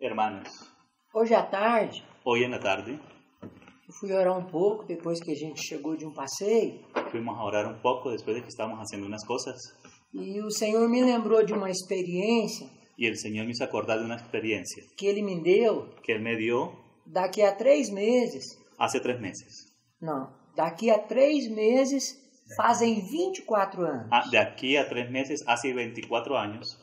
Hermanos, Hoje à tarde, hoy en la tarde eu fui orar um pouco depois que a gente chegou de um passeio fuimos a orar un poco después de que estábamos haciendo unas cosas e o Senhor me lembrou de uma experiência y el Señor me hizo acordar de una experiencia que Ele me deu que Él me dio daqui a 3 meses. hace 3 meses. Não, daqui a 3 meses fazem 24 anos. De aquí a 3 meses, hace 24 años,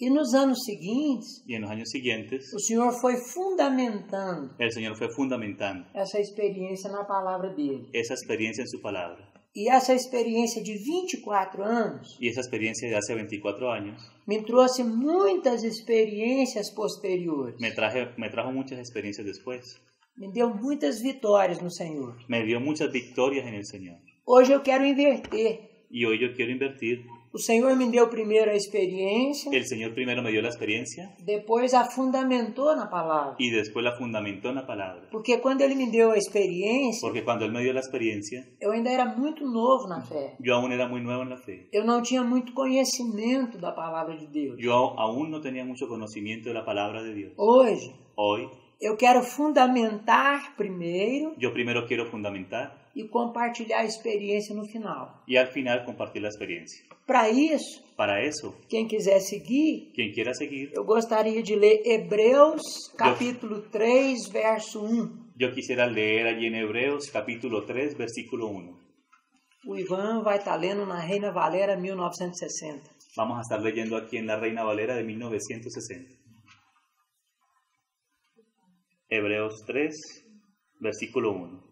E nos anos seguintes, y en los años siguientes, o Senhor foi fundamentando el Señor fue fundamentando essa experiência na palavra dele. esa experiencia en su palabra. E essa experiência de 24 anos Y esa experiencia de hace 24 años me trouxe muitas experiências posteriores. me trajo muchas experiencias después. Me deu muitas vitórias no Senhor. Me dio muchas victorias en el Señor. Hoje eu quero inverter. Y hoy yo quiero invertir. O Senhor me deu primeiro a experiência, El Señor primero me dio la experiencia depois a fundamentou na palavra. y después la fundamentó en la palabra. Porque quando Ele me deu a experiência, Porque cuando Él me dio la experiencia, eu ainda era muito novo na fé. yo aún era muy nuevo en la fe. Eu não tinha muito conhecimento da palavra de Deus. Yo aún no tenía mucho conocimiento de la palabra de Dios. Hoje, Hoy, eu quero fundamentar primeiro yo primero quiero fundamentar e compartilhar a experiência no final. y al final compartir la experiencia. Para isso, Para eso, quem quiser seguir, quien quiera seguir, eu gostaria de ler Hebreus, capítulo 3, verso 1. yo quisiera leer allí en Hebreos capítulo 3, versículo 1. O Ivan vai estar lendo na Reina Valera 1960. Vamos a estar leyendo aquí en la Reina Valera de 1960. Hebreos 3, versículo 1.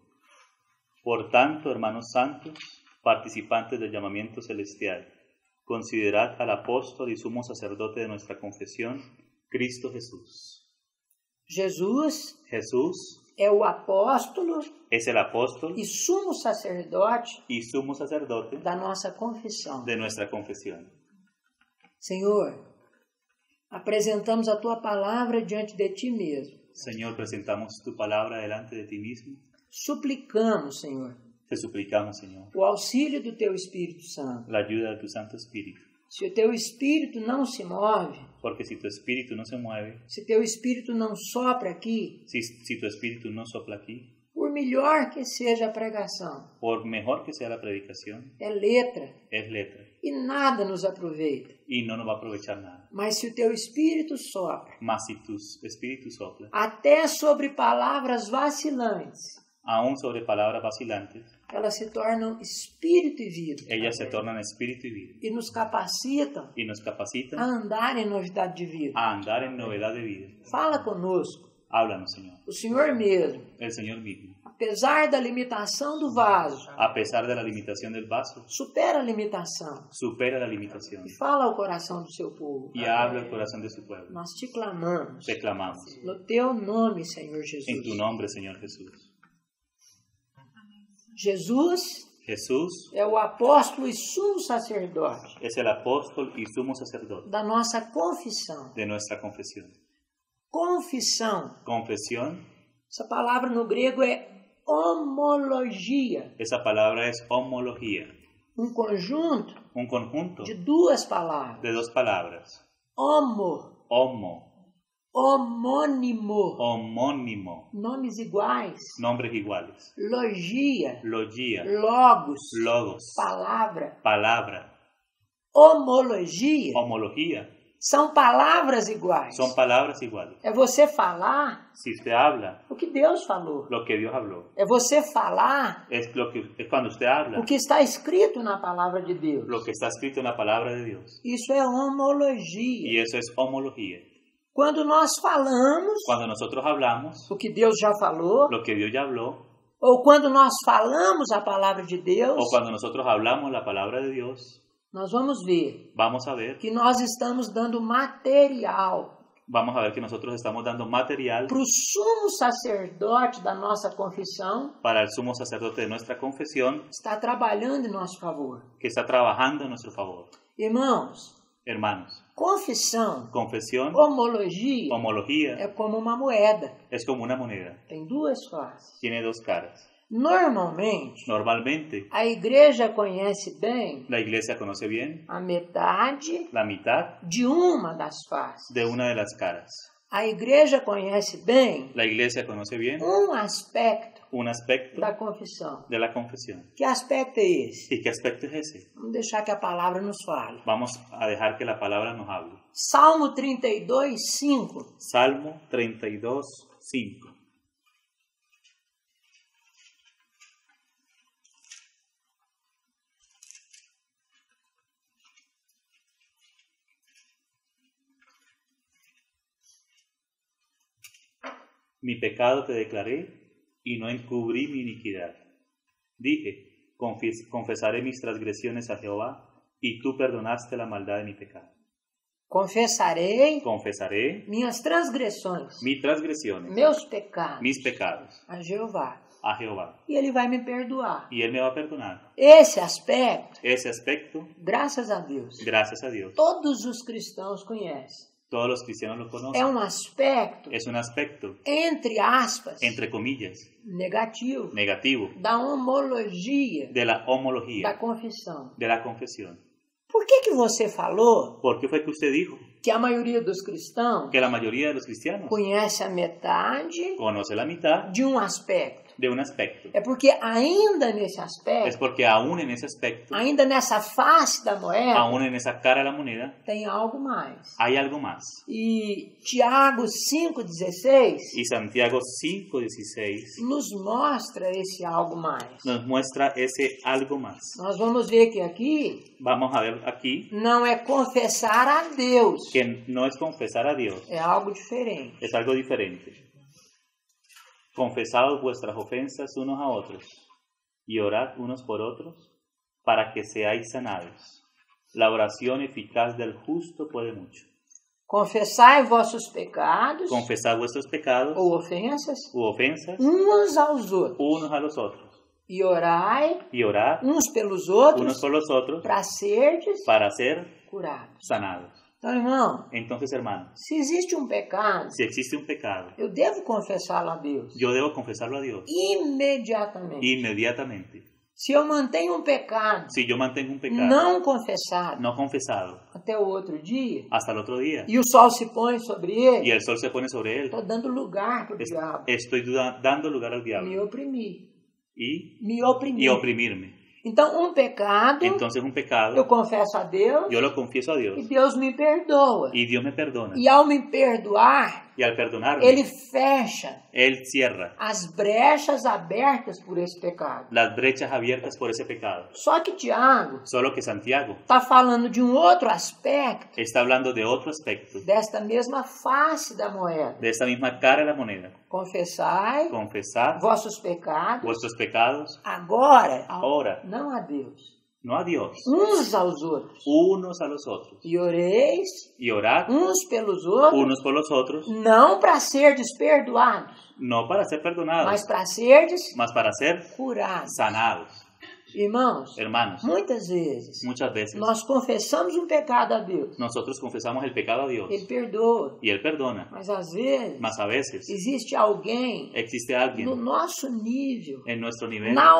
Por tanto, hermanos santos, participantes del llamamiento celestial, considerad al apóstol y sumo sacerdote de nuestra confesión, Cristo Jesús. Jesus Jesús é o apóstolo es el apóstol e sumo sacerdote y sumo sacerdote da nossa confissão. de nuestra confesión. Senhor, apresentamos a Tua palavra diante de Ti mesmo. Señor, presentamos tu palabra delante de ti mismo. Suplicamos, Senhor, Te suplicamos, Señor, o auxílio do Teu Espírito Santo. la ayuda de tu Santo Espíritu. Se o Teu Espírito não se move, Porque si tu espíritu no se mueve, se Teu Espírito não sopra aqui, si tu espíritu no sopla aquí, por melhor que seja a pregação, por mejor que sea la predicación, é letra es letra e nada nos aproveita. y no nos va a aprovechar nada. Mas se o Teu Espírito sopra, Mas si tu espíritu sopla, até sobre palavras vacilantes, aún sobre palabras vacilantes, elas se tornam espírito e vida. ellas se tornan espíritu y vida E nos capacitam y nos a capacitan andar em novidade de vida. a andar en novedad de vida. Fala conosco. Háblanos, Señor. O Senhor mesmo, El Señor mismo, apesar da limitação do vaso, a pesar de la limitación del vaso, supera a limitação supera la limitación e fala ao coração do seu povo. y habla el corazón de su pueblo. Nós te clamamos Te clamamos no Teu nome, Senhor en tu Jesus. nombre, Señor Jesús. Jesus Jesús é o apóstolo e sumo sacerdote es el apóstol y sumo sacerdote da nossa confissão. de nuestra confesión. Confissão, Confesión, essa palavra no grego é homologia, esa palabra es homología, conjunto un conjunto de duas palavras. de dos palabras. Homo, Homo, homônimo, homónimo, nomes iguais. nombres iguales. Logia, Logía, logos, logos, palavra. palabra. Homologia Homología, são palavras iguais. son palabras iguales. É você falar Si usted habla o que Deus falou. lo que Dios habló, É você falar es cuando usted habla o que está escrito na palavra de Deus. lo que está escrito en la palabra de Dios. Isso é homologia. Y eso es homología. Quando nós falamos Cuando nosotros hablamos o que Deus já falou, lo que Dios ya habló, ou quando nós falamos a palavra de Deus, o cuando nosotros hablamos la palabra de Dios, nós vamos ver vamos a ver que nós estamos dando material que nosotros estamos dando material para o sumo sacerdote da nossa confissão, para el sumo sacerdote de nuestra confesión está trabalhando em nosso favor. que está trabajando en nuestro favor. Irmãos, Hermanos, confissão, confesión, homologia, homología, é como uma moeda. es como una moneda, Tem duas faces. tiene dos caras. Normalmente, Normalmente, a igreja conhece bem la iglesia conoce bien a metade la mitad de uma das faces. de una de las caras. A igreja conhece bem La iglesia conoce bien aspecto un aspecto da confissão. de la confesión. Que aspecto é esse? ¿Y qué aspecto es ese? Vamos deixar que a palavra nos fale. Vamos a dejar que la palabra nos hable. Salmo 32, 5. Salmo 32, 5. Mi pecado te declaré y no encubrí mi iniquidad. Dije, confesaré mis transgresiones a Jehová, y tú perdonaste la maldad de mi pecado. Confessarei Confesaré minhas transgressões, mis transgresiones, meus pecados mis pecados a Jeová. a Jehová, E Ele vai me perdoar. y Él me va a perdonar. Esse aspecto, Ese aspecto, graças a Deus, gracias a Dios, todos os cristãos conhecem. todos los cristianos lo É conocen. aspecto, Es un aspecto, entre aspas, entre comillas, negativo, negativo da homologia de la da homología, confissão. de la confesión. Por que você falou ¿Por qué fue que usted dijo que a maioria dos cristãos que la mayoría de los cristianos conhece a metade conoce la mitad de aspecto? de un aspecto? É porque ainda nesse Es aspecto, porque aún en ese aspecto, ainda nessa face da moeda, aún en esa cara de la moneda, tem algo mais. hay algo más. E Tiago 5,16 Y Santiago 5:16 nos mostra esse algo mais. nos muestra ese algo más. Nós vamos ver que aqui Vamos a ver aquí não é confessar a Deus, que no es confesar a Dios, é algo diferente. es algo diferente. Confesaos vuestras ofensas unos a otros y orad unos por otros para que seáis sanados. La oración eficaz del justo puede mucho. Confessai vossos pecados Confesad vuestros pecados ou ofensas u ofensas uns aos outros unos a los otros e orai y orad uns pelos unos outros por los otros para serdes para ser curados. sanados. Então, irmão, Entonces, hermanos, se existe pecado, si existe un pecado, eu devo confessá-lo a Deus yo debo confesarlo a Dios imediatamente. inmediatamente. Se eu mantenho pecado Si yo mantengo un pecado não confessado no confesado até o outro dia hasta el otro día e o sol se põe sobre y ele, el sol se pone sobre él, estou dando lugar para o diabo estoy dando lugar al me diablo oprimir. y Me oprimir. oprimirme. Então, pecado, Entonces un pecado, eu confesso a Deus yo lo confieso a Dios e Deus me perdoa. y Dios me perdona. E ao me perdoar, Y al perdonarme, Ele fecha Él cierra as brechas abertas por esse pecado. las brechas abiertas por ese pecado. Só que Tiago Solo que Santiago está falando de outro aspecto está hablando de otro aspecto, desta mesma face da moeda. de esta misma cara de la moneda. Confessai Confesad vossos pecados vuestros pecados agora, ahora, não a Deus, no a Dios, uns aos outros. unos a los otros. E oreis Y orad uns pelos outros, unos por los otros, não para serdes perdoados, no para ser perdonados, mas para serdes mas para ser curados. sanados. Irmãos, Hermanos, muitas vezes muchas veces nós confessamos um pecado a Deus. nosotros confesamos el pecado a Dios Ele perdoa. y Él perdona, Mas às vezes mas a veces existe alguém existe no alguien nosso nível, en nuestro nivel, na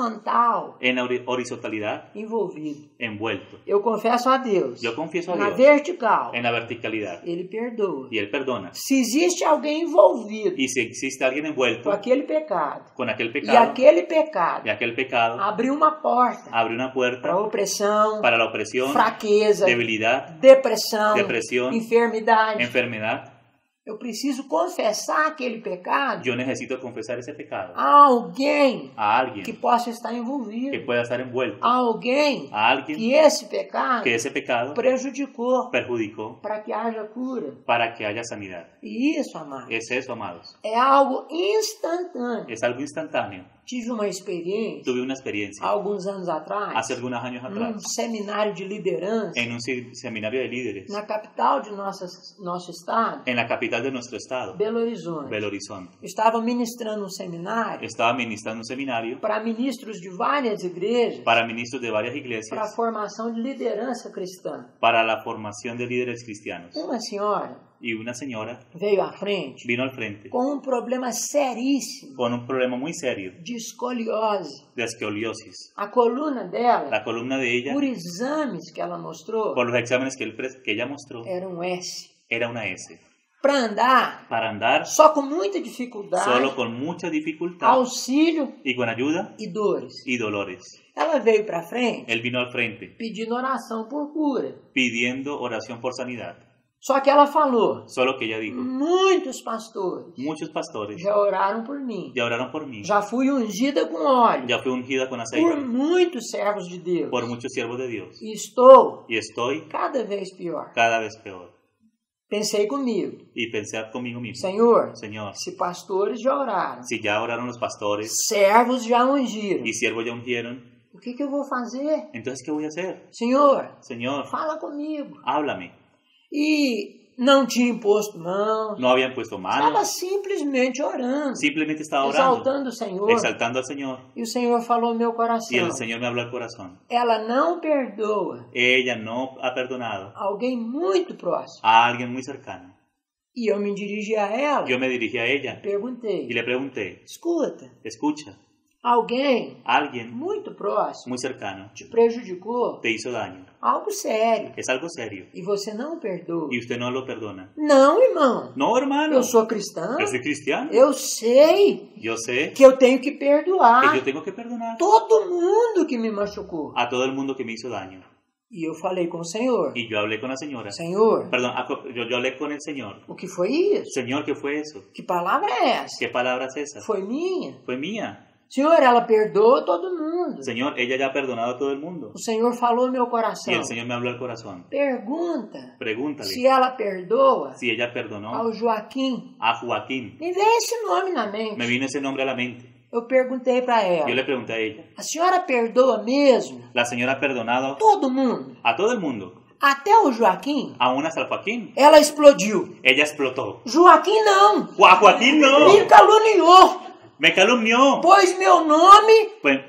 horizontal, en la horizontalidad, envolvido. envuelto. Eu confesso a Deus. Yo confieso a Na Dios vertical, en la verticalidad Ele perdoa. y Él perdona. Se existe alguém envolvido Y si existe alguien com envuelto aquele pecado con aquel e pecado, aquele pecado y aquel pecado abriu uma porta abre una para puerta opressão, para la opresión, fraqueza, debilidad, depressão, depresión, enfermidade. enfermedad. Eu preciso confessar aquele pecado Yo necesito confesar ese pecado a alguém a alguien que possa estar que envolvido, pueda estar envuelto, a alguém a alguien que esse pecado que ese pecado prejudicou, perjudicó para que haja cura. para que haya sanidad. E isso, amados, Es eso, amados. é algo instantâneo. Es algo instantáneo. Tive uma experiência Tuve una experiencia há alguns anos atrás, hace algunos años num atrás seminário de liderança en un seminario de líderes na capital de nosso estado, en la capital de nuestro estado, Belo Horizonte. Belo Horizonte. Estava ministrando um seminário Estaba ministrando un seminario para ministros de várias igrejas para ministros de varias para a iglesias formação de liderança cristã. para la formación de líderes cristianos. Uma senhora Y una señora veio à frente vino al frente com um problema seríssimo con un problema muy serio de escoliose. de escoliosis. A coluna dela, La columna de ella, por exames que ela mostrou, por los exámenes que ella mostró, era um S. era una S. para andar só com muita dificuldade, solo con mucha dificultad auxílio y con ayuda e dores. y dolores. Ela veio para frente Él vino al frente pedindo oração por cura. pidiendo oración por sanidad. Só que ela falou, Solo que ella dijo, muitos pastores muchos pastores já oraram por mim. ya oraron por mí. Já fui ungida com óleo Ya fui ungida con por aceite muitos servos de Deus. por muchos siervos de Dios. E estou Y estoy cada vez pior. cada vez peor. Pensei comigo, Y pensé conmigo mismo, Senhor, Señor, se pastores já oraram, si ya oraron los pastores servos já ungiram, y siervos ya ungieron, o que eu vou fazer? entonces ¿qué voy a hacer? Senhor, Señor, fala comigo. háblame. E não tinha imposto mão, No habían puesto estava manos, simplesmente orando, simplemente estaba orando, exaltando o Senhor. exaltando al Señor. E o Senhor falou no meu Y coração, el Señor me habló al corazón. ela não perdoa Ella no ha perdonado alguém muito próximo. a alguien muy cercano. E eu me dirigi a ela, Yo me dirigí a ella perguntei, y le pregunté, escuta, escucha, alguém alguien muito próximo muy cercano te prejudicou? te hizo daño. Algo sério. Es algo serio E você não perdoa? y usted no lo perdona. Não, irmão. No, hermano, Eu sou cristã. yo soy cristiano. Eu sei Yo sé que eu tenho que que perdoar yo tengo que perdonar todo mundo que me machucou. a todo el mundo que me hizo daño. E eu falei com o Senhor. Y yo hablé con la señora. Senhor, Perdón, yo hablé con el Señor. o que foi isso? Señor, ¿qué fue eso? Que palavra é essa? ¿Qué palabra es esa? Foi minha? Fue mía. Senhor, ela perdoa todo mundo. Señor, ella ya ha perdonado a todo el mundo. O Senhor falou no meu Y coração. el Señor me habló al corazón. Pergunta Pregúntale se ela perdoa si ella perdonó ao Joaquim. a Joaquín. Me veio esse nome na Me mente. vino ese nombre a la mente. Eu perguntei para Yo ela. le pregunté a ella, A senhora perdoa mesmo? ¿la señora ha perdonado Todo mundo. a todo el mundo? Até o Joaquim? ¿Aún hasta Joaquín? Ela explodiu. Ella explotó. Joaquim não. ¡A Joaquín no! Me caluniou. ¡Me calumnió! Pôs meu nome Pues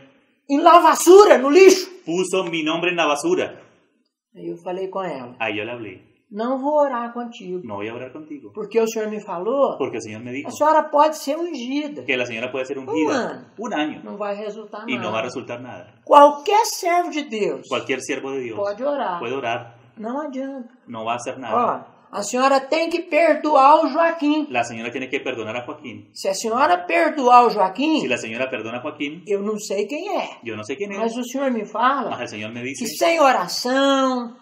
em lavassura, no lixo. puso mi nombre en la basura. Aí eu falei com ela. Ahí yo le hablé. Não vou orar contigo. No voy a orar contigo. Porque o Senhor me falou, Porque el Señor me dijo a senhora pode ser ungida. que la señora puede ser Un ungida año. un año Não vai resultar y no va a nada. resultar nada. Qualquer servo de Deus Cualquier siervo de Dios pode orar. puede orar, Não adianta. no va a hacer nada. Ó, a senhora tem que perdoar o Joaquim. La señora tiene que perdonar a Joaquín. Se a senhora perdoar o Joaquim, Si la señora perdona a Joaquín, eu não sei quem é. yo no sé quién Mas es, o Senhor me fala mas el Señor me dice que sem oração,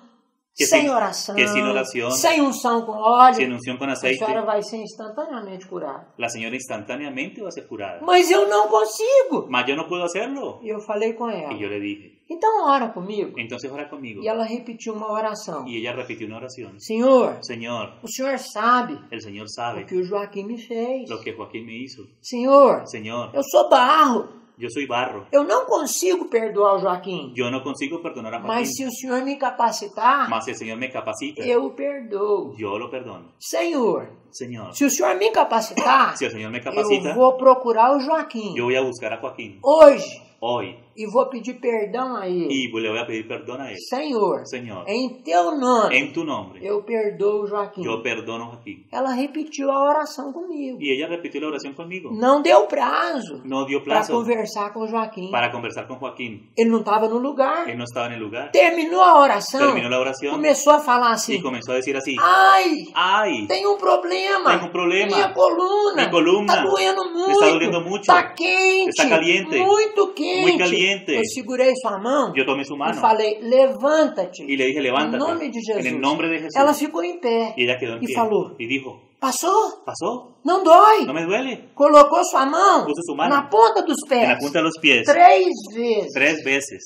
que sem sin- oração, que sin oración, sem unção com óleo, sin unción con a aceite, senhora vai ser instantaneamente curada. la señora instantáneamente va a ser curada. Mas eu não consigo. Mas yo no puedo hacerlo. E eu falei com ela. Y yo le dije, Então ora comigo. entonces ora conmigo. E ela repetiu uma oração. Y ella repitió una oración. Senhor, Señor, o Senhor sabe el Señor o sabe que o Joaquim me fez. lo que Joaquín me hizo. Senhor, Señor, eu sou barro. yo soy barro. Eu não consigo perdoar o Joaquim. Yo no consigo perdonar a Joaquín. Mas se o Senhor me capacitar, Mas si el Señor me capacita, eu o perdoo. yo lo perdono. Senhor, Señor, se o Senhor me capacitar, si el Señor me capacita, eu vou procurar o Joaquim yo voy a buscar a Joaquín hoje hoy e vou pedir perdão a ele. y le voy a pedir perdón a él. Senhor, Señor, em teu nome, en tu nombre, eu perdoo o Joaquim. yo perdono a Joaquín. Ela repetiu a oração comigo. Y ella repitió la oración conmigo. Não deu prazo No dio para plazo conversar com o Joaquim. para conversar con Joaquín. Ele não estava no lugar. Él no estaba en el lugar. Terminou a oração, Terminó la oración começou a falar y assim, comenzó a decir así, ai, ¡ay! tem um problema. Tengo un problema. Minha coluna. Mi columna. Tá doendo Me muito. está doliendo mucho. Tá quente. Está caliente. Muito quente. Muy caliente. Eu segurei sua mão Yo tomé su e mano falei, levanta-te. y le dije, Em levántate, nome de Jesus. en el nombre de Jesús. Ela ficou em pé. Y ella quedó en E pie falou, y dijo, passou? ¿pasó? Não dói. ¿No me duele? Colocou sua mão Puso su mano na ponta dos En pés. la punta de los pies, 3 vezes. 3 veces.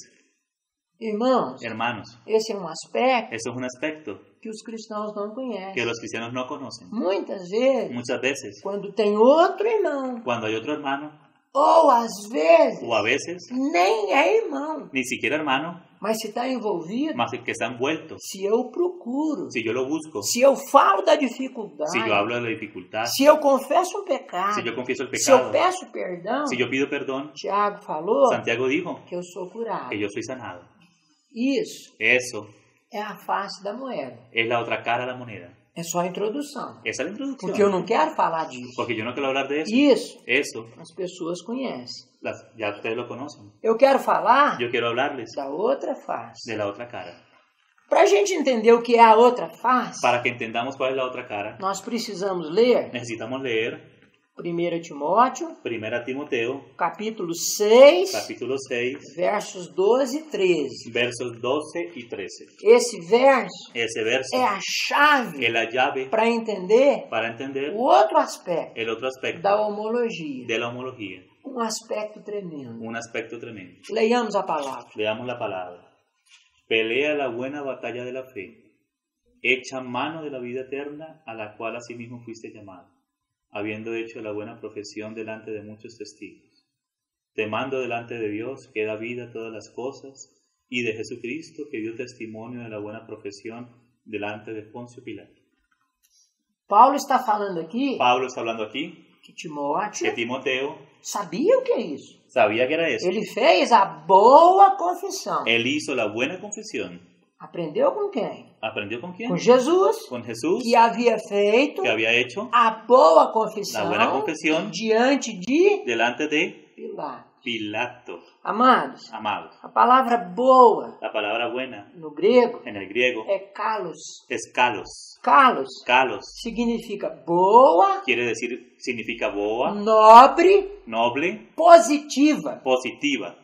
Irmãos, Hermanos, esse é um aspecto eso es un aspecto que os cristãos não conhecem. que los cristianos no conocen. Muitas vezes, Muchas veces, quando tem outro irmão, cuando hay otro hermano, ou às vezes, o a veces, nem é irmão, ni siquiera hermano, mas se está envolvido, más que está envuelto. se eu procuro, Si yo lo busco, se eu falo da dificuldade, si yo hablo de la dificultad, se eu confesso um pecado, si yo confieso el se eu pecado, peço perdão, si yo pido perdón, Tiago falou Santiago dijo que eu sou curado. que yo soy sanado. Isso Eso é a face da moeda. es la otra cara de la moneda. É só a introdução. Esa es la introducción. Porque eu não quero falar disso. Porque yo no quiero hablar de eso. Isso Eso, as pessoas conhecem. ya ustedes lo conocen. Eu quero falar Yo quiero hablarles da outra face. de la otra cara. Para a gente entender o que é a outra face, Para que entendamos cuál es la otra cara, nós precisamos ler necesitamos leer 1 Timóteo, 1 Timoteo, capítulo 6, capítulo 6, versos 12 e 13. versos 12 y 13. Esse verso Ese verso é a chave es la llave para entender para entender o outro aspecto el otro aspecto da homologia. de la homología, Um aspecto tremendo. un aspecto tremendo. Leiamos a palavra. Leamos la palabra. Pelea la buena batalla de la fe, echa mano de la vida eterna a la cual asimismo fuiste llamado, habiendo hecho la buena profesión delante de muchos testigos. Te mando delante de Dios que da vida a todas las cosas y de Jesucristo que dio testimonio de la buena profesión delante de Poncio Pilato. Paulo está falando aqui Pablo está hablando aquí que Timóteo que Timoteo sabia o que é isso. sabía que era eso. Ele fez a boa confissão. Él hizo la buena confesión. Aprendeu com quem? ¿Aprendió con quién? Com Jesus, Con Jesús, que havia feito que había hecho a boa confissão la buena confesión diante de delante de Pilatos. Pilato. Amados, Amados, a palavra boa la palabra buena no grego en el griego é kalos. es kalos. Kalos Kalos significa boa, quiere decir, significa boa, nobre, noble, positiva. positiva.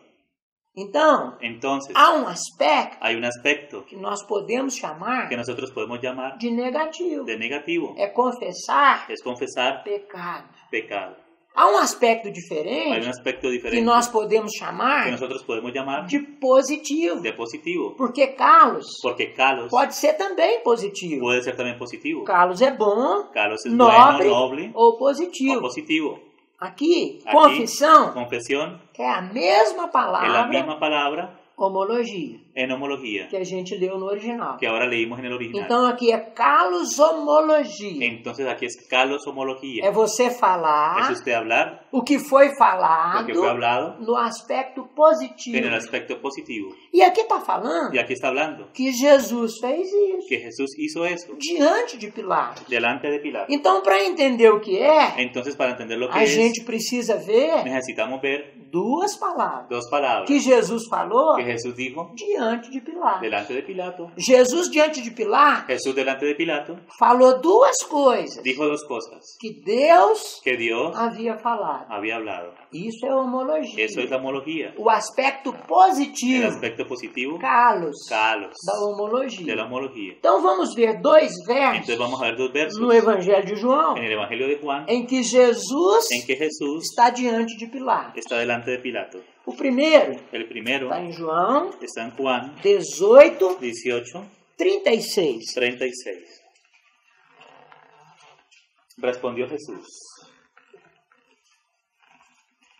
Então, Entonces, há um aspecto hay un aspecto que nós podemos chamar que nosotros podemos llamar de negativo. de negativo. É confessar Es confesar pecado. pecado. Há um aspecto Hay un diferente aspecto que diferente nós podemos que chamar nosotros podemos llamar de positivo. de positivo. Porque kalos Porque kalos pode ser também positivo. puede ser también positivo. Kalos é bom, Kalos es nobre bueno, noble ou o positivo. positivo. Aqui, Aqui, confissão Confesión é a mesma es la palavra misma palabra homologia en homología que a gente leu no original. que ahora leímos en el original. Então aqui é kalos homologia. Entonces aquí es kalos homología. É você Es falar usted hablar o que foi lo falado que fue hablado no aspecto en el positivo. aspecto positivo. E aqui está falando Y aquí está hablando que Jesus fez isso que Jesús hizo eso diante de Pilatos. delante de Pilato. Então, para entender o que é, Entonces, para entender lo que a es, gente precisa ver necesitamos ver duas palavras dos palabras que Jesus falou que Jesús dijo diante de Pilatos. delante de Pilato. Jesus, diante de Pilatos, Jesús delante de Pilato falou duas coisas dijo dos cosas que Deus que Dios havia falado. había hablado. Isso é homologia. Eso es la homología. O aspecto El positivo, aspecto positivo, kalos, kalos, da de la homologia. homología. Então vamos ver dois Entonces versos vamos a ver dos versos no Evangelho de João, en el Evangelio de Juan em que Jesus en que Jesús está diante de Pilatos. está delante de Pilato. O primeiro El primero está em João está en Juan 18, 18, 36. 36.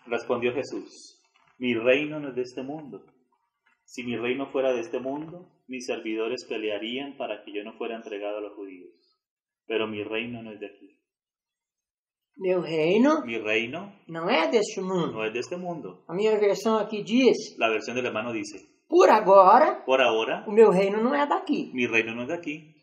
Respondió Jesús, mi reino no es de este mundo. Si mi reino fuera de este mundo, mis servidores pelearían para que yo no fuera entregado a los judíos. Pero mi reino no es de aquí. Meu reino Mi reino não é deste mundo. no es de este mundo. A minha versão aqui diz: La versión del hermano dice, por agora, por ahora, o meu reino não é daqui. mi reino no es de aquí.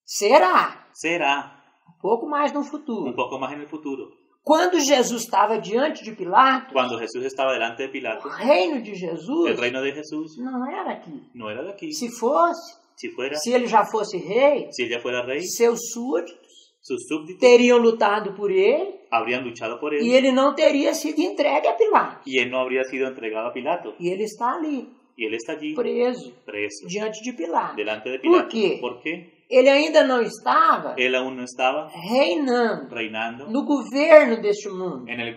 Será Será um pouco mais no un futuro. poco más en el futuro. Quando Jesus estava diante de Pilatos, Cuando Jesús estaba delante de o Pilato, reino de Jesus el reino de Jesús não era aqui. no era de aquí. Se fosse, Si fuera, se ele já fosse rei, si ella fuera rey, seus súditos sus súbditos teriam lutado por ele habrían luchado por él e ele não teria sido entregue a Pilatos. y él no habría sido entregado a Pilato. E ele está ali, Y él está allí preso, preso diante de Pilatos. delante de Por Pilato. quê? ¿Por qué? Ele ainda não estava Él aún no estaba reinando reinando no governo deste mundo. en el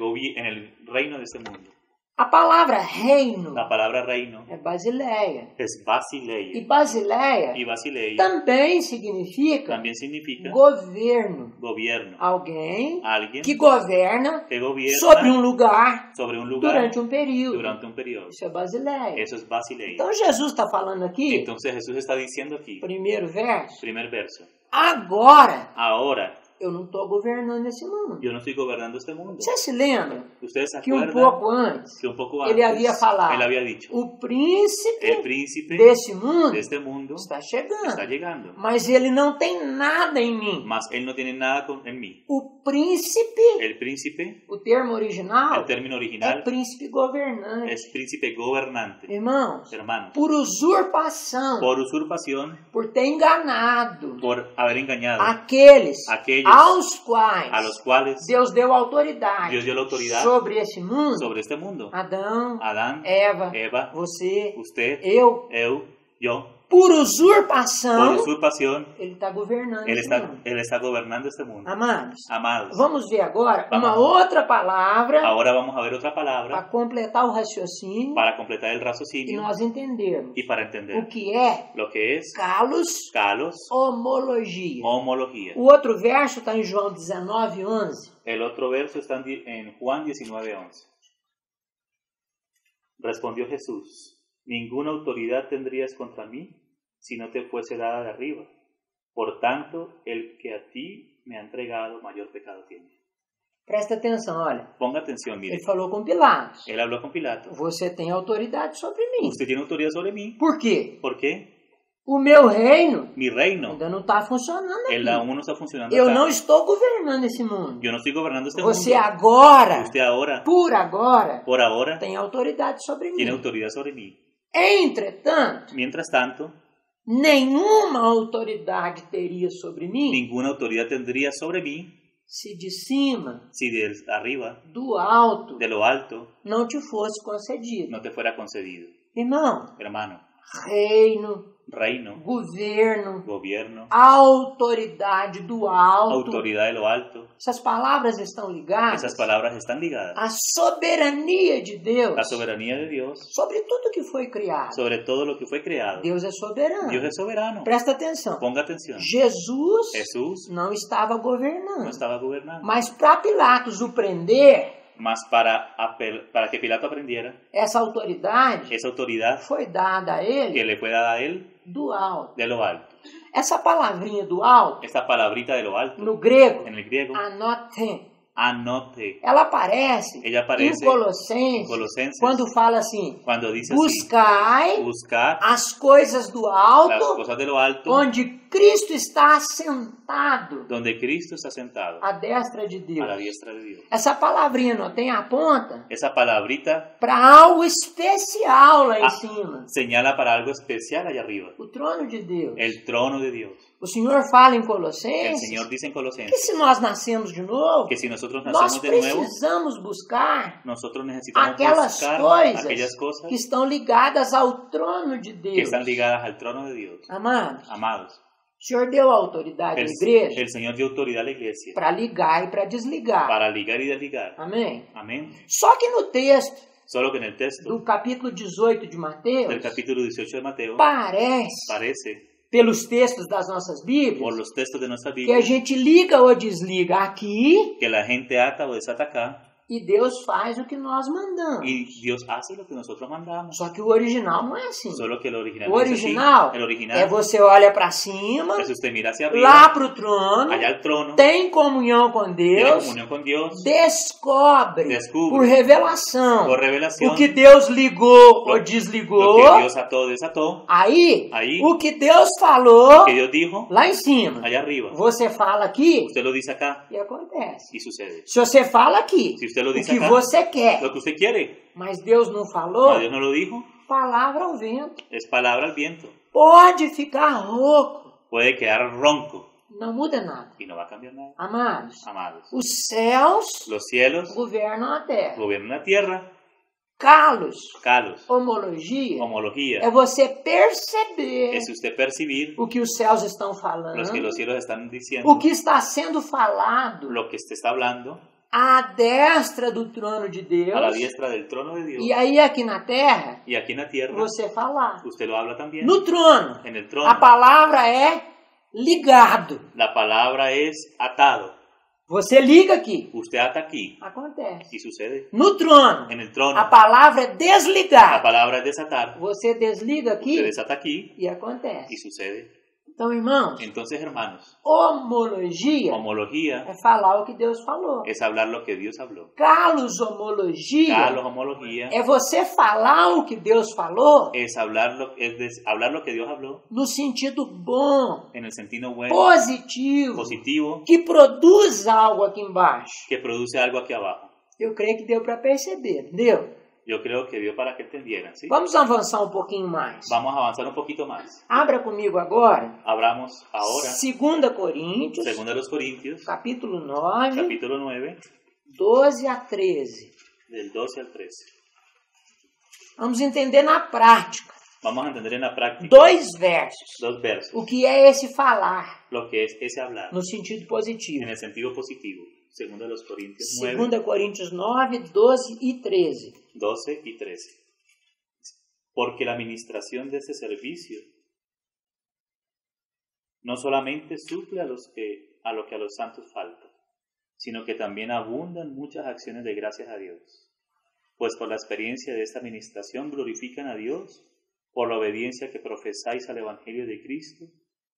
reino de este mundo. A palavra reino La palabra reino é Basileia. es E Basileia. Basileia Y Basileia também significa también significa governo. gobierno. Alguém Alguien que governa que gobierna sobre um lugar sobre un lugar durante um período. durante un periodo. Isso é Basileia. Eso es Basileia. Então Jesus está falando aqui, Entonces Jesús está diciendo aquí, primeiro verso, primer verso, agora ahora eu não estou governando esse mundo. Yo no estoy gobernando este mundo. Você se lembra Ustedes se que um acuerdan pouco antes que un poco ele antes havia falado, él había dicho, o príncipe el príncipe desse mundo de este mundo está chegando, está llegando, mas ele não tem nada em mim. mas él no tiene nada en mí. O príncipe, El príncipe, o termo original, el término é original, príncipe governante. es príncipe gobernante. Irmãos, Hermanos, por usurpação, por usurpación, por ter enganado por haber engañado aqueles aquellos aos quais a los cuales Deus deu autoridade Dios dio la autoridad sobre esse mundo, sobre este mundo. Adão, Adán, Eva, Eva, você, usted, eu, yo, por por usurpação, usurpación, ele está governando él esse está, mundo. él está gobernando este mundo. Amados, Amados, vamos ver agora Vamos. uma outra palavra ahora vamos a ver otra para palabra completar o raciocínio para completar el e raciocinio nós entendermos y para o entender que é lo que es kalos kalos, homologia. homología. O outro verso está em João 19:11. El otro verso está en Juan 19:11. Respondió Jesús: ninguna autoridad tendrías contra mí si no te fuese dada de arriba. Por tanto, el que a ti me ha entregado mayor pecado tiene. Presta atenção, olha. Ponga atención, mire. Ele falou com Pilatos. Él habló con Pilato. Você tem autoridade sobre mim. Usted tiene autoridad sobre mí. Por quê? ¿Por qué? O meu reino Mi reino, ainda não está funcionando él aqui. aún no está funcionando Eu acá. não estou governando esse mundo. Yo no estoy gobernando este Você mundo. agora, Usted ahora, por agora, por ahora, tem autoridade sobre tiene mim. autoridad sobre mí. Entretanto, Mientras tanto, nenhuma autoridade teria sobre mim ninguna autoridad tendría sobre mí se de cima, si de arriba, do alto, de lo alto, não te fosse concedido. no te fuera concedido. Irmão, Hermano, reino, reino, governo, gobierno, autoridade do alto. autoridad de lo alto, Essas palavras estão ligadas esas palabras están ligadas à soberania de Deus la soberanía de Dios sobre tudo que foi criado. sobre todo lo que fue creado. Deus é soberano. Dios es soberano. Presta atenção. Ponga atención. Jesus Jesús não estava no governando. estaba gobernando. Mas para Pilatos o prender, Mas para que Pilato aprendiera, essa autoridade esa autoridad foi dada a que ele le fue dada a él do alto. de lo alto. Essa palavrinha do alto, Esta palabrita de lo alto, no grego, en el griego, anote, anote, ela aparece ella aparece em Colossenses, en Colosenses, quando fala assim, cuando dice así, buscai buscar as coisas do las alto, cosas de lo alto, onde Cristo está assentado donde Cristo está sentado à destra de a la Deus. diestra de Dios. Essa palavrinha não tem a ponta Esa palabrita para algo especial lá em cima. señala para algo especial allá arriba, O trono de Deus. el trono de Dios. O Senhor fala em El Colossenses Señor dice en que Colosenses se nós nascemos de novo, que si nosotros nós nacemos de nuevo, precisamos buscar nosotros necesitamos aquelas buscar coisas aquellas cosas que estão ligadas ao trono de que Deus. están ligadas al trono de Dios. Amados, Amados, o Senhor deu autoridade à igreja el Señor dio autoridad a la iglesia para ligar e para desligar. para ligar y desligar. Amém? Amén. Só que no texto Solo que en el texto do capítulo 18 de Mateus, del capítulo 18 de Mateo parece, parece, pelos textos das nossas por Bíblias, los textos de nuestra que a Biblia, gente liga ou desliga aqui que la gente ata o desata acá e Deus faz o que nós mandamos. y Dios hace lo que nosotros mandamos. Só que o original não é assim. Solo que el original O no es así. original El original é você olha para cima, es usted mira hacia lá arriba, para o trono, allá al trono, tem comunhão com tiene Deus, comunión con Dios, descobre Descubre, por revelação por revelación, o que Deus ligou ou lo desligou. que Dios ató, desató, Aí, Aí, o que Deus falou que Dios dijo, lá em cima, allá arriba. você fala aqui Usted lo dice acá e acontece. y sucede. Se você fala aqui Si usted lo o dice que acá, você quer, lo que usted quiere, mas Deus não falou, mas Dios no lo dijo, palavra ao vento. es palabra al viento. Pode ficar rouco, Puede quedar ronco não muda nada. y no va a cambiar nada. Amados, Amados, os céus los cielos governam a terra. gobiernan la tierra, Kalos, calos, homologia, é homología, você perceber es usted percibir o que os céus estão falando, lo que los cielos están o diciendo, que está sendo falado lo que usted está hablando à destra do trono de Deus, a la diestra del trono de Dios e aí aqui na terra, y aquí en la tierra você falar. usted lo habla también. No trono, En el a trono palavra é ligado. la palabra es atado. Você liga aqui, Usted ata aquí acontece. y sucede. No trono, En el trono a palavra é la desligar. palabra es desatar. Você desliga Usted aqui desata aquí e acontece. y sucede. Então, irmãos, Entonces, hermanos, homologia homología é falar o que Deus falou. es hablar lo que Dios habló. Calosomologia Kalos, homología, é você falar o que Deus falou es hablar lo que Dios habló no sentido bom, en el sentido bueno, positivo, positivo, que produz algo aqui embaixo. que produce algo aquí abajo. Eu creio que deu para perceber, entendeu? Yo creo que dio para que entendieran, ¿sí? Vamos avançar um pouquinho mais. Vamos a avanzar un poquito más. Abra comigo agora, Abramos ahora 2 Coríntios, 2 Corintios, capítulo 9, capítulo 9, 12 a 13. del 12 al 13. Vamos entender na prática. Vamos a entender en la práctica 2 versos. 2 versos, O que é esse falar lo que es ese hablar no sentido positivo? en el sentido positivo. 2 Corintios 9, 2 Coríntios 9, 12 e 13. 12 y 13. Porque la administración de este servicio no solamente suple a lo que a los santos falta, sino que también abundan muchas acciones de gracias a Dios. Pues por la experiencia de esta administración glorifican a Dios por la obediencia que profesáis al Evangelio de Cristo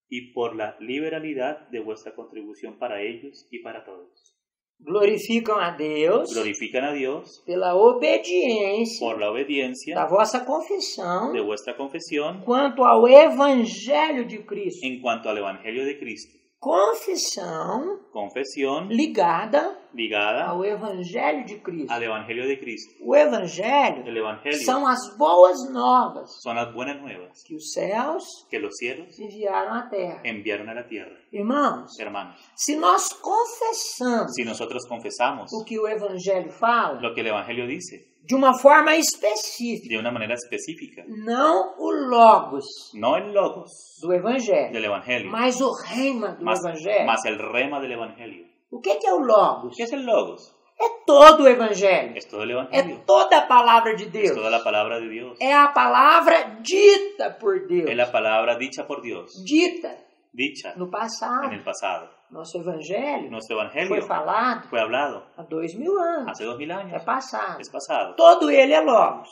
y por la liberalidad de vuestra contribución para ellos y para todos. Glorificam a Deus Glorifican a Dios pela obediência por la obediencia da vossa confissão de vuestra confesión quanto ao Evangelho de Cristo. en cuanto al Evangelio de Cristo. Confissão Confesión ligada ligada ao Evangelho de Cristo. al Evangelio de Cristo. O Evangelho El Evangelio são as boas novas son las buenas nuevas que os céus que los cielos enviaram à terra. enviaron a la tierra. Irmãos, Hermanos, se nós confessamos si nosotros confesamos o que o Evangelho fala lo que el Evangelio dice de uma forma específica, de una manera específica, não o logos no el logos do Evangelho, del Evangelio, mas o rema do Evangelho. más el rema del Evangelio. O que é o logos? ¿Qué es el logos? É todo o Evangelho. Es todo el É Evangelio. toda a palavra de Es Deus. toda la palabra de Dios. É a palavra dita por Deus. Es la palabra dicha por Dios, Dita dicha no en passado. el pasado. Nosso Evangelho Nuestro foi Evangelio falado fue hablado há 2000 anos. hace 2000 É años. passado. Es pasado. Todo ele é logos.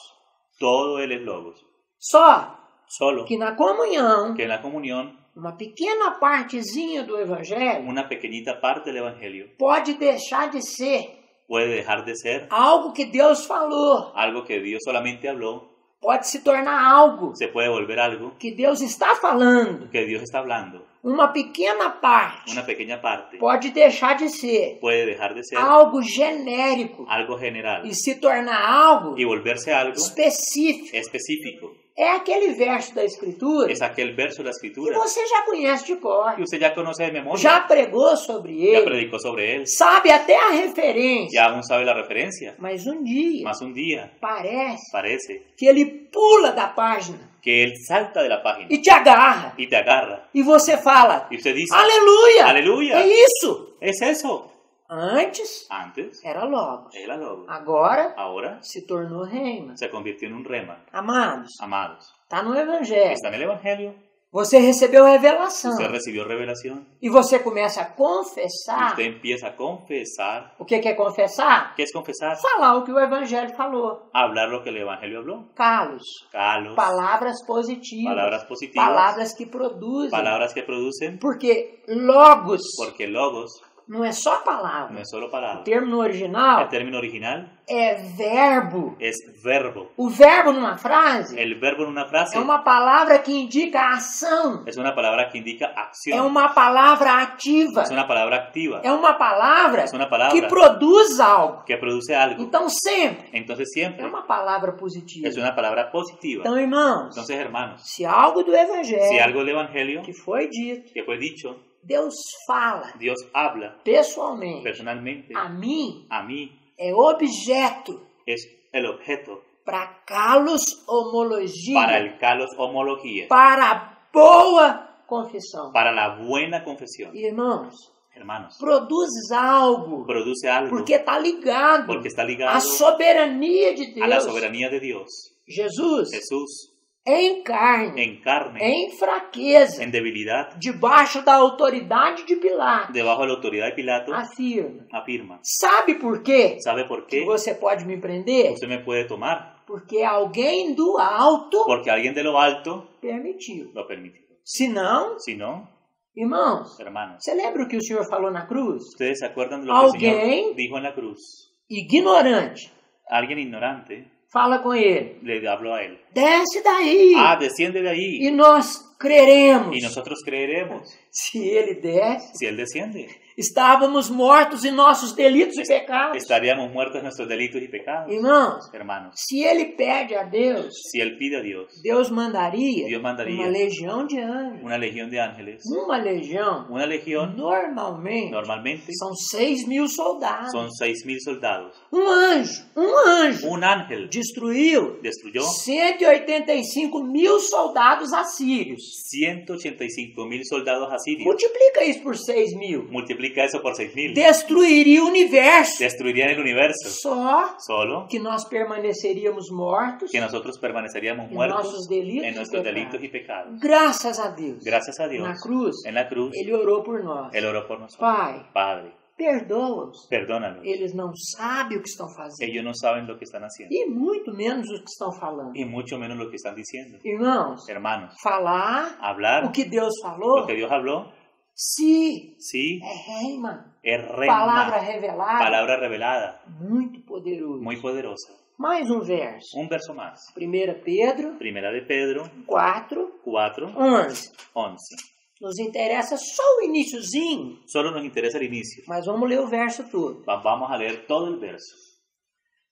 Todo él es logos. Só Solo que na comunhão, que en la comunión, uma pequena partezinha do Evangelho una pequeñita parte del Evangelio pode deixar de ser puede dejar de ser algo que Deus falou. algo que Dios solamente habló, Pode se tornar algo se puede volver algo que Deus está falando. que Dios está hablando. Uma pequena parte Una pequeña parte pode deixar de ser puede dejar de ser algo genérico algo general e se tornar algo y volverse algo específico. específico. É aquele verso da Escritura Es aquel verso de la que Escritura você já conhece de cor, que usted ya conoce de memoria, já pregou sobre ya ele, predicó sobre él, sabe até a referência, ya aún sabe la referencia. mas um dia Más un día parece parece que ele pula da página que él salta de la página e te agarra y te agarra e você fala, y usted dice, aleluia, aleluya, é isso. es eso. Antes Antes era logos, era logo, agora ahora se tornou reino. se convirtió en un rema. Amados, Amados, está no Evangelho. está en el Evangelio, Você recebeu revelação usted recibió revelación, e você começa a confessar. usted empieza a confesar. O que é confessar? ¿Qué es confesar? Falar o que o Evangelho falou. Hablar lo que el Evangelio habló. Calos, Calos, palavras positivas, palabras positivas, palavras que produzem. palabras que producen, Porque logos porque logos não é só palavra. no es solo O palabra. termo no original El término original é verbo. es verbo. O verbo numa frase El verbo en una frase é uma palavra que indica ação. es una palabra que indica É acción. uma palavra ativa. Es una palabra activa. É uma palavra Es una palabra que produz algo. que produce algo. Então sempre Entonces é siempre uma palavra positiva. es una palabra positiva. Então, irmãos, Entonces, hermanos, se algo do si Evangelho algo del Evangelio que foi dito, que fue dicho, Deus fala Dios habla pessoalmente personalmente a mim, a mí, é objeto es el objeto para calos homologia, para el calos homología, para a boa confissão. para la buena confesión. Irmãos, Hermanos, produz algo, produce algo porque está ligado porque está ligado à soberania de a la Deus. soberanía de Dios. Jesus, Jesús em carne, en carne, em fraqueza, en debilidad, debaixo da autoridade de Pilatos, debajo de la autoridad de Pilato, afirma. afirma. Sabe por quê ¿Sabe por que qué você pode me prender? usted me puede tomar? Porque alguém do alto Porque alguien de lo alto permitiu. lo permitió. Se não, Si no, irmãos, hermanos, você lembra o que o Senhor falou na cruz? ¿ustedes se acuerdan de lo que el Alguien- Señor dijo en la cruz? Ignorante. Alguien ignorante Fala com ele. le habló a él. Desce daí. Desciende de E ahí nós creremos. y nosotros creeremos. Se ele desce, Si él desciende, estávamos mortos em nossos delitos e pecados. estaríamos muertos en nuestros delitos y pecados. Irmãos, Hermanos, se ele pede a Deus, si él pide a Dios Deus mandaria, Deus mandaria uma legião de anjos. una legión de ángeles, Uma legião, una legión normalmente são 6.000 soldados. son 6.000 soldados. Um anjo, Un ángel destruiu destruyó 185.000 soldados assírios. 185.000 soldados asirios. Multiplica isso por 6.000. Multiplica eso por 6.000. Destruiria o universo. Destruirían el universo. Só Solo que nós permaneceríamos mortos que nosotros permaneceríamos em muertos nossos delitos en e nuestros pecados. delitos y pecados. Graças a Deus. Gracias a Dios. Na cruz, En la cruz, Ele orou por nós. Él oró por nosotros. Pai, Padre, perdoa-os. perdónalos. Eles não sabem o que estão fazendo. Ellos no saben lo que están haciendo. E muito menos o que estão falando. Y mucho menos lo que están diciendo. Irmãos, Hermanos, falar hablar o que Deus lo falou, que Dios habló, se sí, é reima, es palavra reina, revelada, palabra revelada, muito poderoso. muy poderosa. Mais um verso. Un verso más. 1 Pedro Primera de Pedro 4, 4, 11. 11. Nos interessa só o iniciozinho, Solo nos interesa el inicio. mas vamos ler o verso todo. Vamos a leer todo el verso.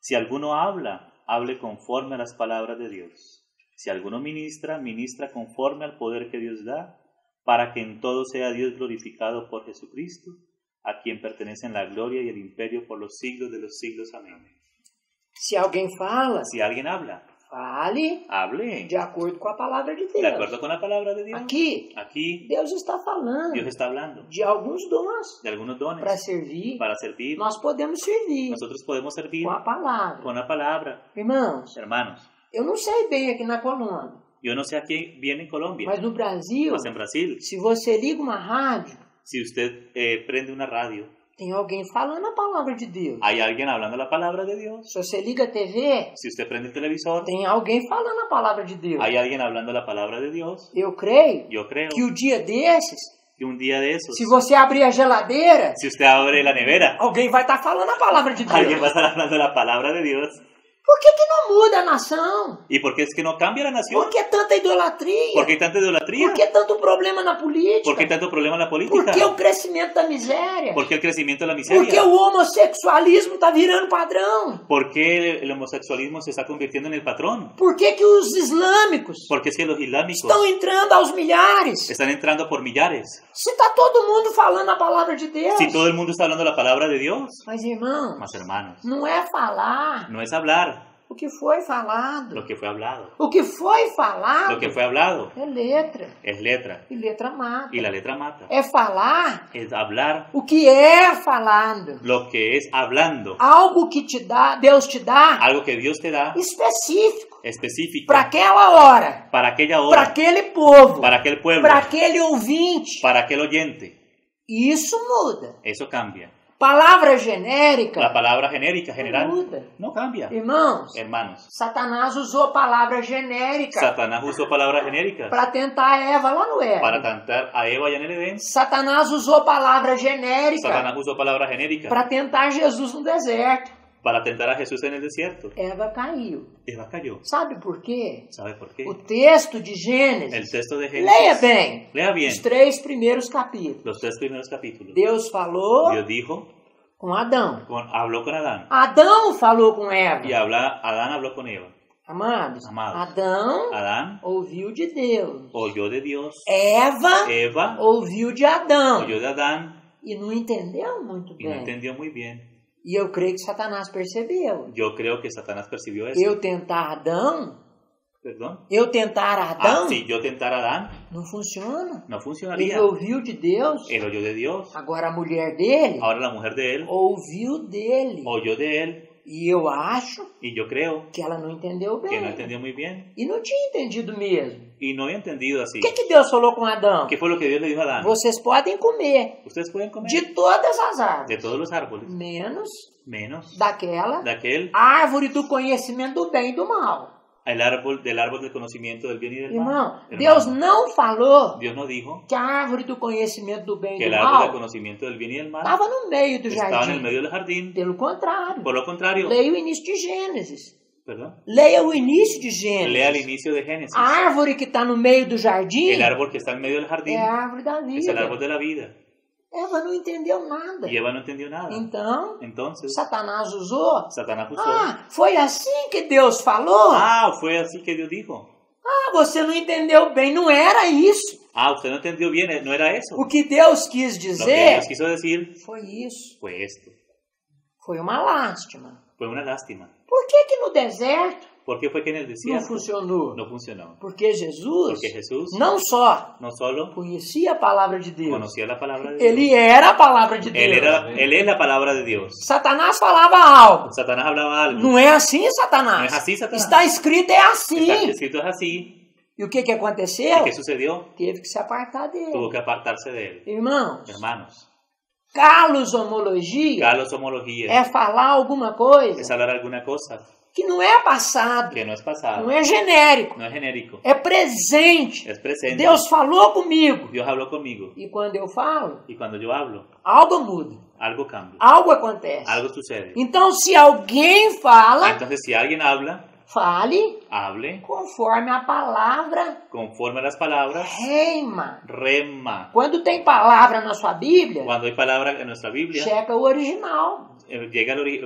Si alguno habla, hable conforme a las palabras de Dios. Si alguno ministra, ministra conforme al poder que Dios da, para que en todo sea Dios glorificado por Jesucristo, a quien pertenecen la gloria y el imperio por los siglos de los siglos. Amén. Se alguém fala, Si alguien habla, fale hable de acordo com a palavra de de Deus. acuerdo con la palabra de Dios. Aqui, Deus está falando Dios está hablando de alguns dons de algunos dones para servir. para servir. Nós podemos servir Nosotros podemos servir com a palavra. con la palabra. Irmãos, Hermanos, eu não sei bem aqui na Colômbia, yo no sé a quién viene en Colombia, mas no Brasil, mas en Brasil, se você liga uma rádio, si usted prende una radio, tem alguém falando a palavra de Deus. hay alguien hablando la palabra de Dios. Se você liga a TV, Si usted prende el televisor, tem alguém falando a palavra de Deus. hay alguien hablando la palabra de Dios. Eu creio Yo creo que o dia desses, que un día de esos, se você abrir a geladeira, si usted abre la nevera, alguém vai estar falando a palavra de alguien va a Deus. estar hablando la palabra de Dios. Por que não muda a nação? ¿Y por qué es que no cambia la nación? Por que tanta idolatria? ¿Por qué hay tanta idolatría? Por que tanto problema na política? ¿Por qué hay tanto problema en la Por política? que o crescimento da miséria? ¿Por qué el crecimiento de la Por miseria? que o homossexualismo está virando padrão? ¿Por qué el homosexualismo se está convirtiendo en el patrón? Por que os islâmicos Porque es que los islámicos estão entrando aos milhares? están entrando por millares. Se está todo mundo falando a palavra de Deus. Si todo el mundo está hablando la palabra de Dios. Mas, irmãos, Mas hermanos, não é falar no es hablar o que foi falado. lo que fue hablado. O que foi falado Lo que fue hablado é letra. es letra E letra mata. y la letra mata. É falar Es hablar o que é falado. lo que es hablando. Algo que te dá, Deus te dá, Algo que Dios te da específico. específico Para aquela hora. para aquella Para hora, aquele povo. para aquel pueblo, Para aquele ouvinte. para aquel oyente. E isso muda. Eso cambia. Palavra La genérica palabra genérica, não general, muda. no cambia. Irmãos, Hermanos, Satanás usou palavra genérica Satanás usó palabras genéricas para tentar Eva lá no Éden. para tentar a Eva allá en el Edén. Satanás usou palavra genérica Satanás usó palabras genéricas para tentar Jesus no deserto. para tentar a Jesús en el desierto. Eva caiu. Eva cayó. Sabe por quê? ¿Sabe por qué? O texto de El Gênesis, texto de leia Génesis. bem, Lea bien os 3 primeiros capítulos. los 3 primeros capítulos. Deus falou Dios dijo, com Adão. habló con Adán. Adão falou com Eva. Y Adán habló con Eva. Amados, Amados. Adão ouviu de Deus. Oyó de Dios. Eva ouviu de Adão. Oyó de Adán E não entendeu muito y no bem. entendió muy bien. E eu creio que Satanás percebeu. Yo creo que Satanás percibió eso. Eu tentar Adão, ¿Perdón? Adão, Si yo tentara a Adán, não funciona. no Ele funcionaría. ouviu de Deus, Él oyó de Dios. agora a mulher dele Ahora la mujer de él ouviu dele. oyó de él. E eu acho Y yo creo que ela não entendeu que no bem. entendió muy bien. E não tinha entendido mesmo. Y no he entendido así. O que Deus falou com Adão? ¿Qué fue lo que Dios le dijo a Adán? Vocês podem comer Ustedes pueden comer de todas as de árvores, todos los árboles, menos menos daquela de aquel árvore do conhecimento do bem e do mal. del árbol del conocimiento del bien y del mal. Irmão, Hermano, Deus não falou Dios no dijo que a árvore do conhecimento do bem que e el do árbol del mal conocimiento del bien y del mal estava no meio do estaba en el jardim. medio del jardín. Pelo contrário. Por lo contrario, Leia o início de Gênesis. ¿perdón? Leia o início de Lea el Gênesis. inicio de Génesis. A árvore que está no meio do jardim El árbol que está en medio del jardín é a árvore da es el árbol vida. de la vida. Eva não entendeu nada. Y Eva no entendió nada. Então, Entonces, Satanás usou. Satanás usó. Foi assim que Deus falou? Fue así que Dios dijo. Você não entendeu bem. Não era isso. Usted no entendió bien, no era eso. O que Deus quis Lo que dizer Dios quiso decir foi isso. fue esto. Foi uma lástima. Fue una lástima. Por que no deserto ¿Por qué fue que en el não desierto funcionou? no funcionó? Porque Jesus Porque Jesús não só no solo conhecia a palavra de Deus, conocía la palabra de Dios. ele era a palavra de Deus. Él es la palabra de Dios. Satanás falava algo. Satanás hablaba algo. Não é assim, Satanás? No es así, Satanás. Está escrito, é assim. Está escrito es así. E o que aconteceu? ¿Y qué sucedió? Teve que se apartar dele. Tuvo que apartarse de él. Irmãos, Hermanos, calosomologia calosomología é falar alguma coisa es hablar alguna cosa que não é passado, que no es pasado, não é genérico, no es genérico, é presente. es presente. Deus falou comigo. Dios habló conmigo. E quando eu falo, Y cuando yo hablo, algo muda, algo cambia, algo acontece. algo sucede. Então, se alguém fala, Entonces, si alguien habla, fale hable conforme a palavra conforme a las palabras, reima. rema. Quando tem palavra na sua Bíblia, Cuando hay palabra en nuestra Biblia, checa o original.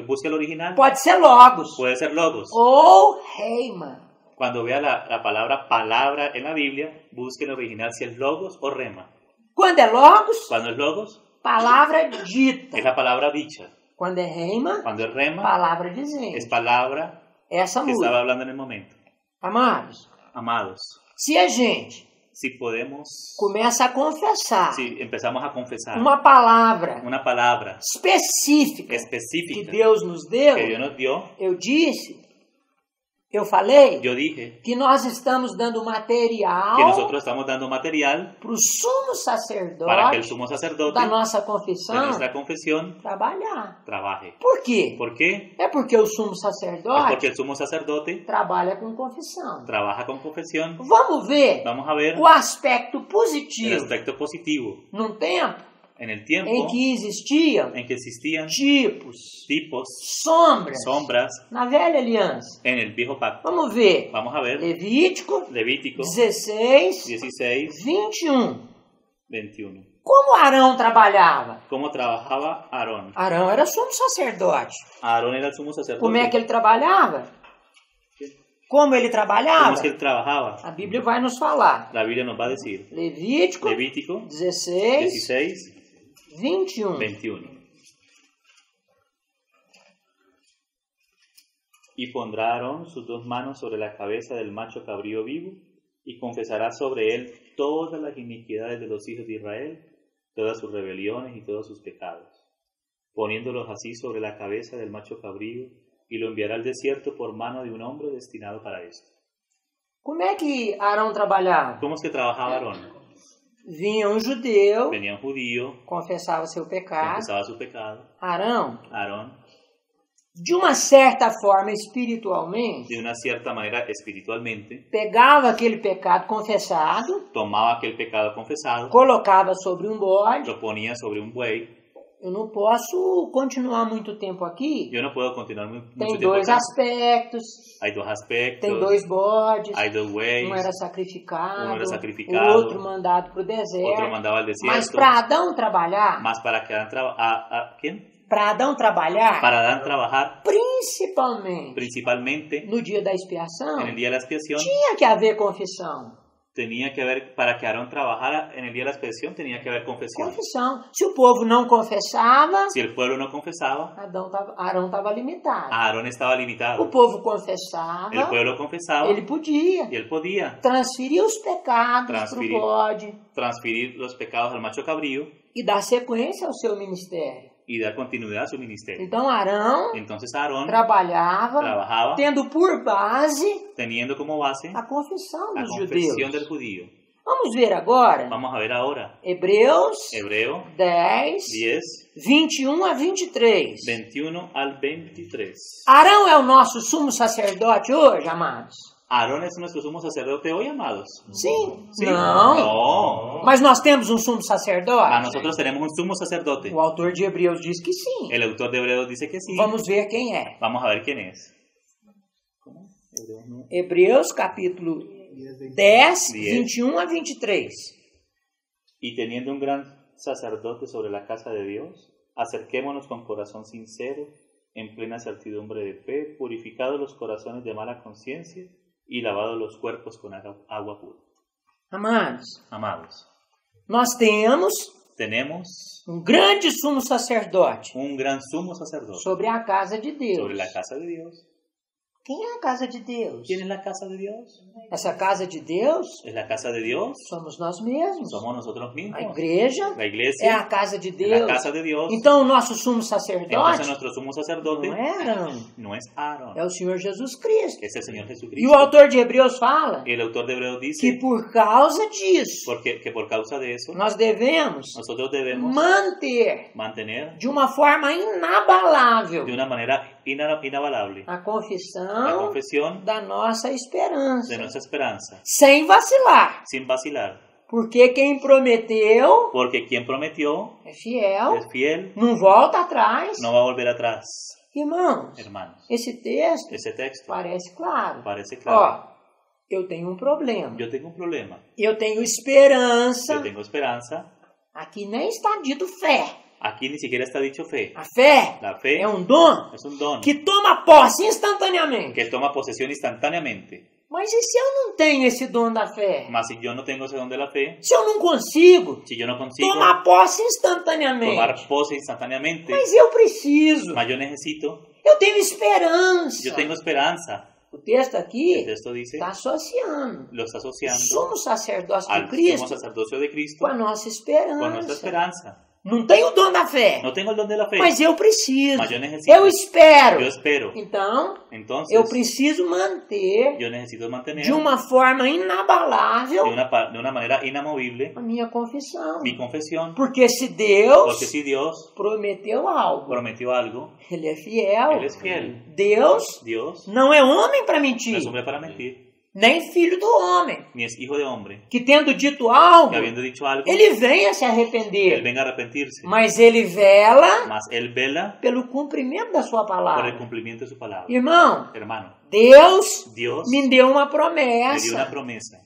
busca el original. Pode ser logos Puede ser logos. ou reima. Cuando vea la palabra en la Biblia, busque el original si es logos o rema. Quando é logos, Cuando es logos, palavra dita. es la palabra dicha. Quando é reima, Cuando es rema, palavra dizente. es palabra Essa que estaba muda. hablando en el momento. Amados, Amados, se a gente si podemos, começa a confessar si empezamos a confesar uma palavra una palabra específica que específica Deus nos deu, que Dios nos dio, eu falei yo dije que nós estamos dando material que nosotros estamos dando material para o sumo para que el sacerdote sumo sacerdote da nossa de confissão nuestra confesión trabalhar. trabaje. Por quê? ¿Por qué? É porque o sumo Es sacerdote porque el sumo sacerdote trabalha com confissão. trabaja con confesión. Vamos ver Vamos a ver o aspecto el positivo aspecto positivo num tempo en el tiempo em que existiam en que existían tipos, tipos, sombras na velha aliança. en el viejo pacto. Vamos ver. Vamos a ver Levítico Levítico 16, 16, 21. 21. Como Arão trabalhava? ¿Cómo trabajaba Aarón? Arão era sumo sacerdote. Aarón era el sumo sacerdote. Como é que ele trabalhava? Como ele ¿Cómo trabalhava? es que él trabajaba? A Bíblia vai nos falar. La Biblia nos va a decir. Levítico Levítico 16, 16, 21. 21. Y pondrá Aarón sus dos manos sobre la cabeza del macho cabrío vivo, y confesará sobre él todas las iniquidades de los hijos de Israel, todas sus rebeliones y todos sus pecados, poniéndolos así sobre la cabeza del macho cabrío, y lo enviará al desierto por mano de un hombre destinado para esto. Como é que Arão trabalhava? ¿Cómo es que trabajaba Aarón? Vinha um judeu, Venía un judío, confessava seu pecado. confesaba su pecado. Arão, Aarón, de uma certa forma, espiritualmente, de una cierta manera espiritualmente, pegava aquele pecado confessado, tomaba aquel pecado confesado, colocava sobre um bode. lo ponía sobre un buey. Eu não posso continuar muito tempo aqui. Yo no puedo continuar mucho Tem tiempo dois acá. aspectos, Hay dos aspectos, tem dois bodes. hay dos bueyes, Um era sacrificado, um era sacrificado, o outro mandado para o otro deserto. mandaba al Mas desierto, para Adão trabalhar, más para que Adán ¿quién? para Adão trabalhar, Para Adán trabajar principalmente principalmente no dia da expiação, en el día de la expiación, tinha que haver confissão. tenía que haber, para que Aarón trabajara en el día de la expiación, tenía que haber confesión. Confissão. Se o povo não confessava, Si el pueblo no confesaba, Arão estava limitado. Aarón estaba O limitado. povo El confessava, pueblo confesaba ele podia y él podía transferir os pecados para o Transferir. bode transferir los pecados al macho cabrío e dar sequência ao seu ministério. y dar continuidad a su ministerio. Então Arão Entonces Aarón trabalhava trabajaba tendo por base teniendo como base a confissão la dos confesión del judeus. judío. Vamos ver agora Vamos a ver ahora Hebreus Hebreo 10, 10, 21 a 23. 21 al 23. Arão é o nosso sumo sacerdote hoje, amados. Aarón es nuestro sumo sacerdote hoy, amados. Sim. Sí. Não. No. Mas nós temos um sumo Mas sacerdote? nosotros tenemos un sumo sacerdote. O autor de Hebreus diz que sim. El autor de Hebreos dice que sí. Vamos ver quem é. Vamos a ver quién es. Hebreus capítulo 10, 10. 21 a 23. Y teniendo un gran sacerdote sobre la casa de Dios, acerquémonos con corazón sincero, en plena certidumbre de fe, purificados los corazones de mala conciencia y lavados los cuerpos con agua pura. Amados, Amados, nós temos um grande sumo sacerdote un gran sumo sacerdote sobre a casa de Deus. sobre la casa de Dios. Quem é a casa de Deus? ¿Quién es la casa de Dios? Essa casa de Deus ¿Es la casa de Dios? somos nós mesmos. Somos nosotros A mismos. igreja La é iglesia a casa de es Deus. la casa de Dios. Então, o nosso sumo Entonces sacerdote nuestro sumo sacerdote não é Arão, no es Aarón, é o Senhor Jesus Cristo. es el Señor E Jesucristo. o autor de Hebreus fala Y el autor de Hebreos dice que por causa disso, que por causa de eso nós devemos nosotros debemos manter mantener de uma forma inabalável de una manera inabalable a la confissão confesión da nossa esperança, de nuestra esperanza, sem vacilar, sin vacilar. porque quem prometeu Porque quien prometió é fiel, es fiel, não volta atrás. no va a volver atrás. Irmãos, Hermanos, esse texto ese texto parece claro. parece claro. Ó, eu tenho um problema. Yo tengo un problema. Eu tenho esperança. Yo tengo esperanza. Aqui nem está dito fé. Aquí ni siquiera está dicho fe. A fé La fe é um dom es un don que toma posse instantaneamente. que toma posesión instantáneamente. Mas e se eu não tenho esse dom da fé? Mas si yo no tengo ese don de la fe, Se eu não consigo si yo no consigo tomar posse instantaneamente? tomar pose instantáneamente, Mas eu preciso. mas yo necesito, Eu tenho esperança. yo tengo esperanza. O texto El aqui texto dice, está associando lo está asociando somos sacerdócio de al sumo Cristo sacerdocio de Cristo com a nossa con nuestra esperança. esperanza. Não tenho o dom da fé, No tengo el don de la fe, mas eu preciso. mas yo necesito, Eu espero. yo espero. Então, Entonces, eu preciso manter yo necesito mantener de uma forma inabalável de una manera inamovible a minha confissão. mi confesión, Porque se Deus porque si Dios prometeu algo, prometió algo, Ele é fiel. Él es fiel. Deus Dios não é homem para no mentir, es hombre para mentir, nem filho do homem, ni es hijo de hombre, que tendo dito algo, que habiendo dicho algo, ele venha se Él arrepender. venga a arrepentirse, Mas ele vela mas Él vela pelo cumprimento da sua por el palavra. cumplimiento de su palabra. Irmão, Hermano, Deus Dios me deu uma me dio una promessa. promesa,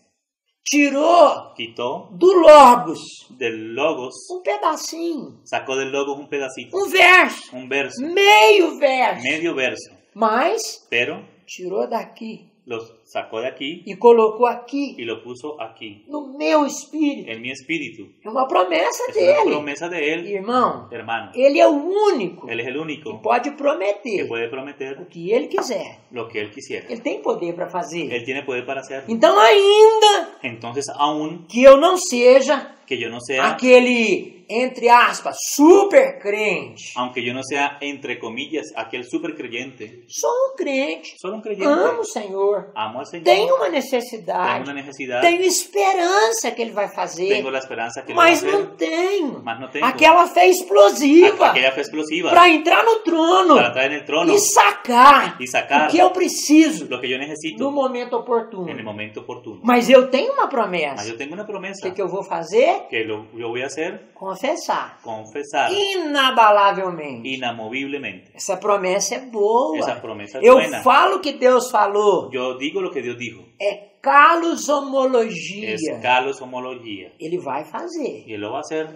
Tirou quitó do Logos del logos, um pedacinho, sacó del logos un pedacito, um verso, un verso, meio verso. medio verso, Mas pero tirou daqui los sacó de aquí e colocou aqui y lo puso aquí, no meu espírito. en mi espíritu. É uma promessa Es una dele. promesa de Él, Irmão, hermano. ele é o único Él es el que único pode que prometer puede o prometer que ele quiser. lo que Él quisiera. Ele tem poder para fazer. Él tiene poder para hacerlo. Então, ainda Entonces, aún que eu não seja que yo no sea, aquele, entre aspas, super crente, aunque yo no sea, entre comillas, aquel super creyente, sou um crente, solo un creyente, amo o Senhor, amo al Señor, tenho uma tengo necessidade, una necesidad, tenho esperança que Ele vai fazer, tengo la esperanza que lo va a mas hacer, não tenho mas no tengo aquela fé explosiva aquella fe explosiva para entrar no trono para entrar en el trono e sacar y sacar o que eu preciso lo que yo no necesito momento en el oportuno. momento oportuno. Mas eu tenho uma Mas promessa. yo tengo una O promesa que eu vou fazer? que yo voy a hacer, Confessar. confesar Inabalavelmente. inamoviblemente. Essa promessa é boa. Esa promesa es Eu buena. falo o que Deus falou. Yo digo lo que Dios dijo. É calosomologia. Es calosomología. Ele vai fazer. Y Él lo va a hacer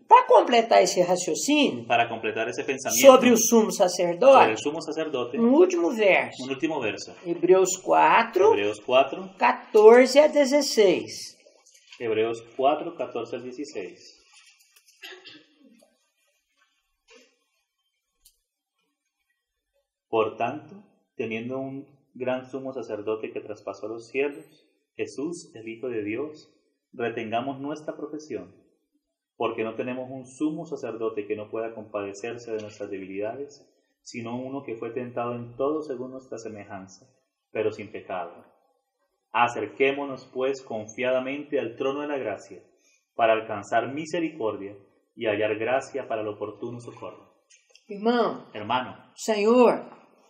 Para completar esse raciocínio para completar ese pensamiento sobre o sumo sobre sacerdote, el sumo sacerdote. no último verso, Un último verso. Hebreus 4, Hebreos 4, 14 a 16. Hebreos 4, 14 al 16. Por tanto, teniendo un gran sumo sacerdote que traspasó los cielos, Jesús, el Hijo de Dios, retengamos nuestra profesión, porque no tenemos un sumo sacerdote que no pueda compadecerse de nuestras debilidades, sino uno que fue tentado en todo según nuestra semejanza, pero sin pecado. Acerquémonos, pues, confiadamente al trono de la gracia, para alcanzar misericordia y hallar gracia para el oportuno socorro. Irmão, Hermano, o Senhor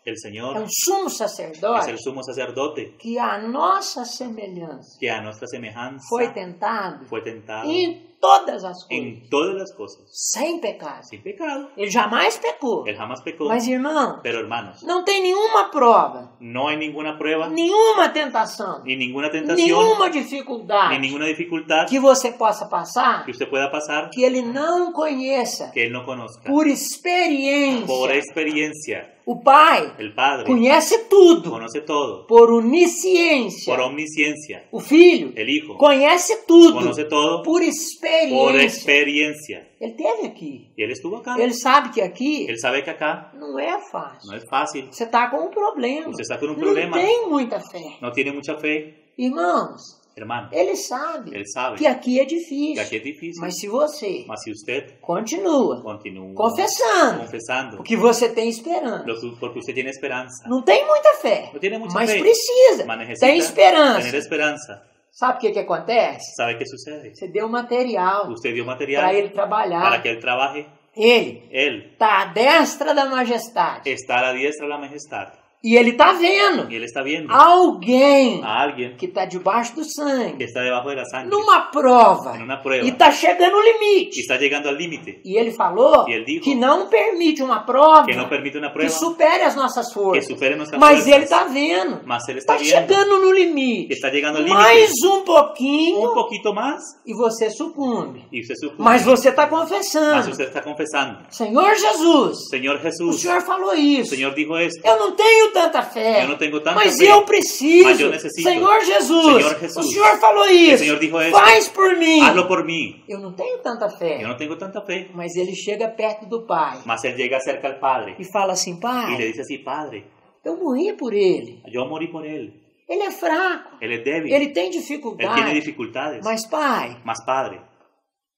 El é Señor um sumo es sacerdote el sumo sacerdote que a nossa semelhança que a nuestra semejanza foi tentado fue tentado em todas as coisas, en todas las cosas, sem pecado. sin pecado. Ele jamais pecou. Él jamás pecó. Mas, irmão, Pero hermanos, não tem nenhuma prova, no hay ninguna prueba, nenhuma tentação, ni ninguna tentación, nenhuma ni dificuldade ninguna dificultad que você possa passar que usted pueda pasar que ele não conheça que Él no conozca. por experiência. Por experiencia, O Pai el Padre conhece tudo conoce todo. por onisciência. Por omnisciencia, O Filho el Hijo conhece tudo conoce todo por por experiência. experiencia. Ele esteve aqui. Y Él estuvo acá. Ele sabe que aqui Él sabe que acá não é fácil. no es fácil. Você está com um problema. Usted está con un Não problema, tem muita fé. no tiene mucha fe. Irmãos, Hermano, ele sabe Él sabe que aqui é que difícil. aquí es difícil. Mas se você Mas si usted continua continúa confessando confesando porque você tem esperança. porque usted tiene esperanza, Não tem muita fé, no tiene mucha mas fe, precisa. mas necesita Tem esperança. tener esperanza. Sabe o que acontece? ¿Sabe qué sucede? Você deu material Usted dio para material ele trabalhar. para que Él trabaje. Ele Él está à destra da majestade. está a la diestra de la majestad. E ele está vendo Y Él está viendo alguém a alguien que está debaixo do que sangue, está debajo de la sangre numa prova, en una prueba e está chegando no y limite. está llegando al límite, E ele falou E ele dijo que não permite uma prova que no permite una que prueba supere as nossas que forças. supere nuestras Mas ele fuerzas. está vendo. Mas Él está Está viendo chegando no que limite. está llegando al límite. Mais um pouquinho Un poquito más e você sucumbe. y usted sucumbe. Mas você está Mas confessando. usted está confesando. Senhor Jesus, Señor o Jesús, Senhor falou el isso. Señor dijo esto. Eu não tenho tanta fé. Yo no tengo tanta Mas fe, eu preciso. mas eu necessito. Senhor Jesus, Senhor Jesus, o Senhor falou isso. Senhor dijo esto. Faz por mim. Hazlo por mí. Eu não tenho tanta fé. Yo no tengo tanta fe. Mas ele chega perto do Pai Mas Él llega cerca al Padre e fala assim, y le Pai, dice así, Padre, eu morri por ele. yo morí por Él. Ele é fraco. Él es débil. Ele tem Él tiene dificuldade. dificultades. Mas, Pai, Mas Padre,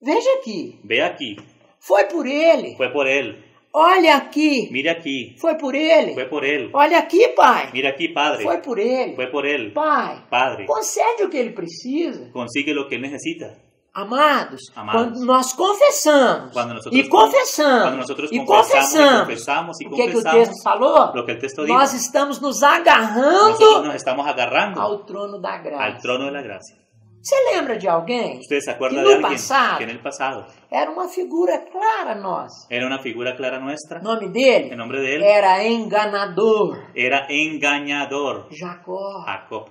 veja aqui. ve aquí. Foi por ele. Fue por Él. Olha aqui. Mire aquí. Foi por ele. Fue por Él. Olha aqui, Pai. Mira aquí, Padre. Foi por ele. Fue por Él. Pai, Padre, concede o que ele precisa. consigue lo que Él necesita. Amados, Amados, quando nós confessamos Cuando nosotros, e confessamos cuando nosotros e confesamos confessamos y o que o confesamos texto falou, lo que el texto dijo, nós estamos nos nosotros agarrando nos estamos agarrando ao trono da al graça. trono de la gracia. Você lembra de alguém ¿Usted se acuerda que de no alguien pasado que en el pasado era uma figura clara nossa? era una figura clara nuestra? O nome dele El nombre de él era enganador. era engañador. Jacó. Jacob,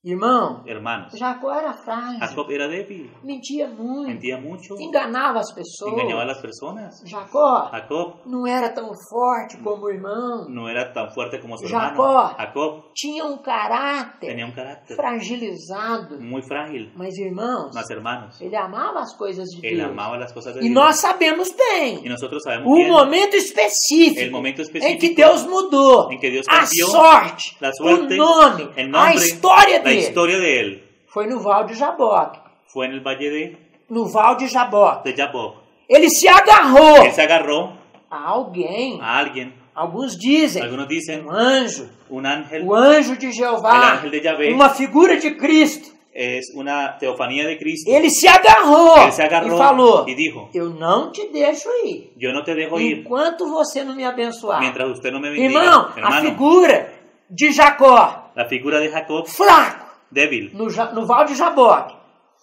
Irmão, hermanos. Jacó era frágil, Jacob era débil, mentia muito, mentía mucho, enganava as pessoas. engañaba a las personas. Jacó Jacob não era tão forte como o irmão. no era tan fuerte como su Jacob hermano. Jacob tinha um caráter tenía un carácter fragilizado. muy frágil. Mas, irmãos, Mas hermanos, ele amava as coisas de él Deus. amaba las cosas de E Dios. nós sabemos Y bem nosotros sabemos o bien momento específico el momento em que específico Deus mudou en que Dios a cambió sorte, la suerte, o nome, el a nombre, história la dele. historia de él. Foi no Val de Jaboque. Fue en el valle No Val de Jaboque. de Jaboc. Ele se agarrou Él se agarró a alguém. a alguien. Alguns dizem Algunos dicen um anjo. un ángel. O anjo de El Jeová. ángel de Yahvé Uma figura de Cristo. es una teofanía de Cristo. Ele se agarrou Él se agarró e falou: y dijo, eu não te deixo ir yo no te dejo ir enquanto você não me abençoar. mientras usted no me bendiga. Irmão, a Hermano, figura de Jacó, la figura de Jacob, fraco, débil, no Val de Jaboque,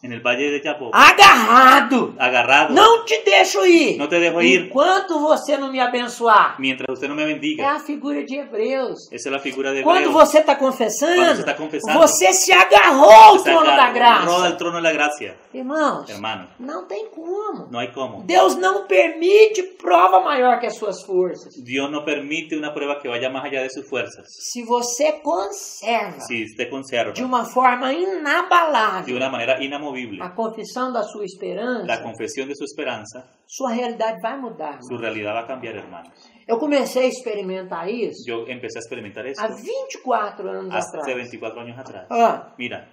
en el valle de Jaboc, agarrado, agarrado, não te deixo ir no te dejo ir enquanto você não me abençoar. mientras usted no me É bendiga. a figura de Hebreus. Esa es la figura de Quando Hebreo. você está Quando confessando, você está confessando, você se agarrou ao Se trono da agarró graça. al trono de la gracia. Irmãos, Hermano, não tem como. no hay cómo. Deus não permite prova maior que as suas forças. Dios no permite una prueba que vaya más allá de sus fuerzas. Se você conserva Si usted conserva de uma forma de inabalável una manera inamovible a confissão da sua la esperança, confesión de su esperanza, sua realidade vai mudar. su realidad va a cambiar, hermanos. Eu comecei a experimentar isso Yo empecé a experimentar esto há 24 anos hace atrás. 24 años atrás. Ah, Mira,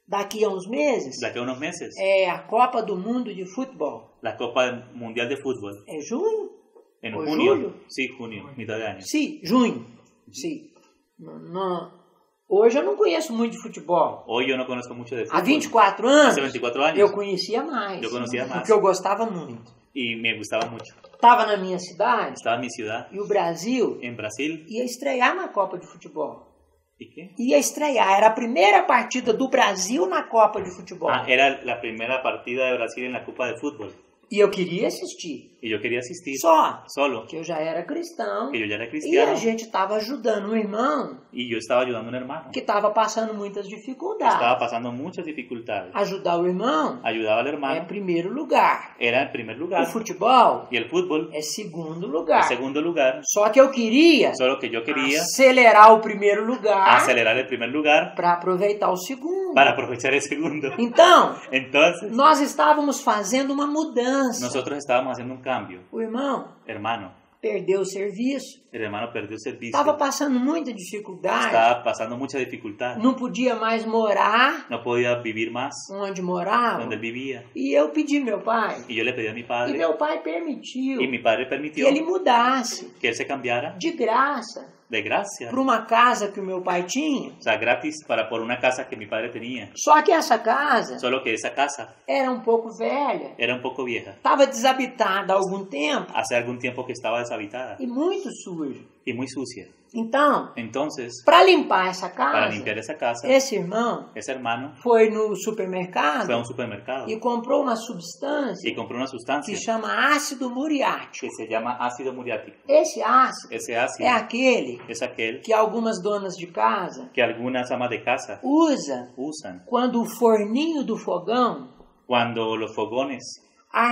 daqui a uns meses de aquí a unos meses, é a Copa do Mundo de Futebol. la Copa Mundial de Fútbol, É junho? en ¿O junio, julio? sí, junio, mitad de año. Sim, junho. Sim. Hoje eu não conheço muito de futebol. Hoy yo no conozco mucho de Há fútbol. 24 anos, Hace 24 años, eu conhecia mais. Eu conhecia mais. Porque eu gostava muito. y me gustaba mucho. Estava na minha cidade Estaba en mi ciudad, e o Brasil en Brasil. ia estrear na Copa de Futebol. ¿Y qué? Ia estrear. Era a primeira partida do Brasil na Copa de Futebol. Ah, era la primera partida de Brasil en la Copa de Fútbol. E eu queria assistir. Y yo quería asistir Só solo, que eu já era cristão. que yo ya era E a cristiano. gente estava ajudando um irmão Y yo estaba ayudando a un hermano. que estava passando muitas Estaba dificuldades. pasando muchas dificultades. Ajudar o irmão Ayudaba al é hermano. primeiro lugar. Era el primer O lugar. futebol Y el fútbol, é segundo el lugar. segundo lugar. Só que eu queria Solo que yo quería acelerar o primeiro lugar acelerar el primer lugar para aproveitar o segundo. para aprovechar el segundo. Então, Entonces, nós estávamos fazendo uma mudança. nosotros estábamos haciendo un cambio. O irmão Hermano, perdeu o serviço, el hermano perdió el servicio. estava passando muita dificuldade, Estaba pasando mucha dificultad. não podia mais morar No podía vivir más onde morava. donde él vivía. E eu pedi ao meu pai, Y yo le pedí a mi e padre, meu pai permitiu y mi padre que permitió ele mudasse que él se cambiara de graça de gracia. para uma casa que o meu pai tinha. O sea, gratis por una casa que mi padre tenía. Só que essa casa Solo que esa casa era um pouco velha, era un poco vieja. estava desabitada há algum tempo Hace algún tiempo que estaba deshabitada e muito suja. y muy sucia. Então, Entonces, para limpar essa para casa, limpiar esa casa, esse irmão ese hermano foi no fue a supermercado un supermercado e comprou uma y substância compró una que sustancia chama ácido muriático. que se llama ácido muriático. Esse ácido Ese ácido é aquele es aquel que algumas donas de casa que algunas amas de casa usam usan quando o forninho do fogão cuando los fogones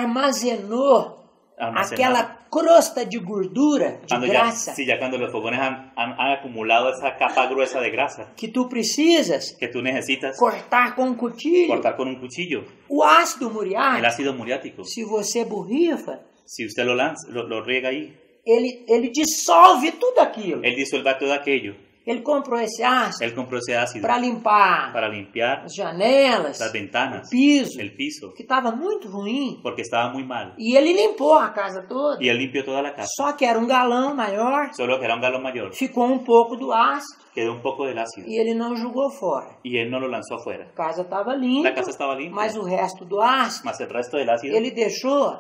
armazenou almacenaban. aquela crosta de gordura, de Cuando ya, graça, sí, ya cuando los fogones han acumulado esa capa gruesa de grasa que tu precisas que tú necesitas cortar com um cuchillo. cortar con un cuchillo, O ácido el muriático, ácido muriático, se você borrifa, si usted lo lanza, lo riega ahí, ele dissolve tudo aquilo. él disuelva todo aquello. Ele comprou esse ácido Él compró ese ácido para limpar para limpiar as janelas, las ventanas, o piso, el piso, que estava muito ruim. porque estaba muy mal. E ele limpou a casa toda. Y él limpió toda la casa, Só que era um galão maior, solo que era un galón mayor, ficou um pouco do ácido quedó un poco del ácido e ele não jogou fora. y él no lo lanzó afuera. A casa estava limpa, La casa estaba limpia, mas o resto do ácido más el resto del ácido, ele deixou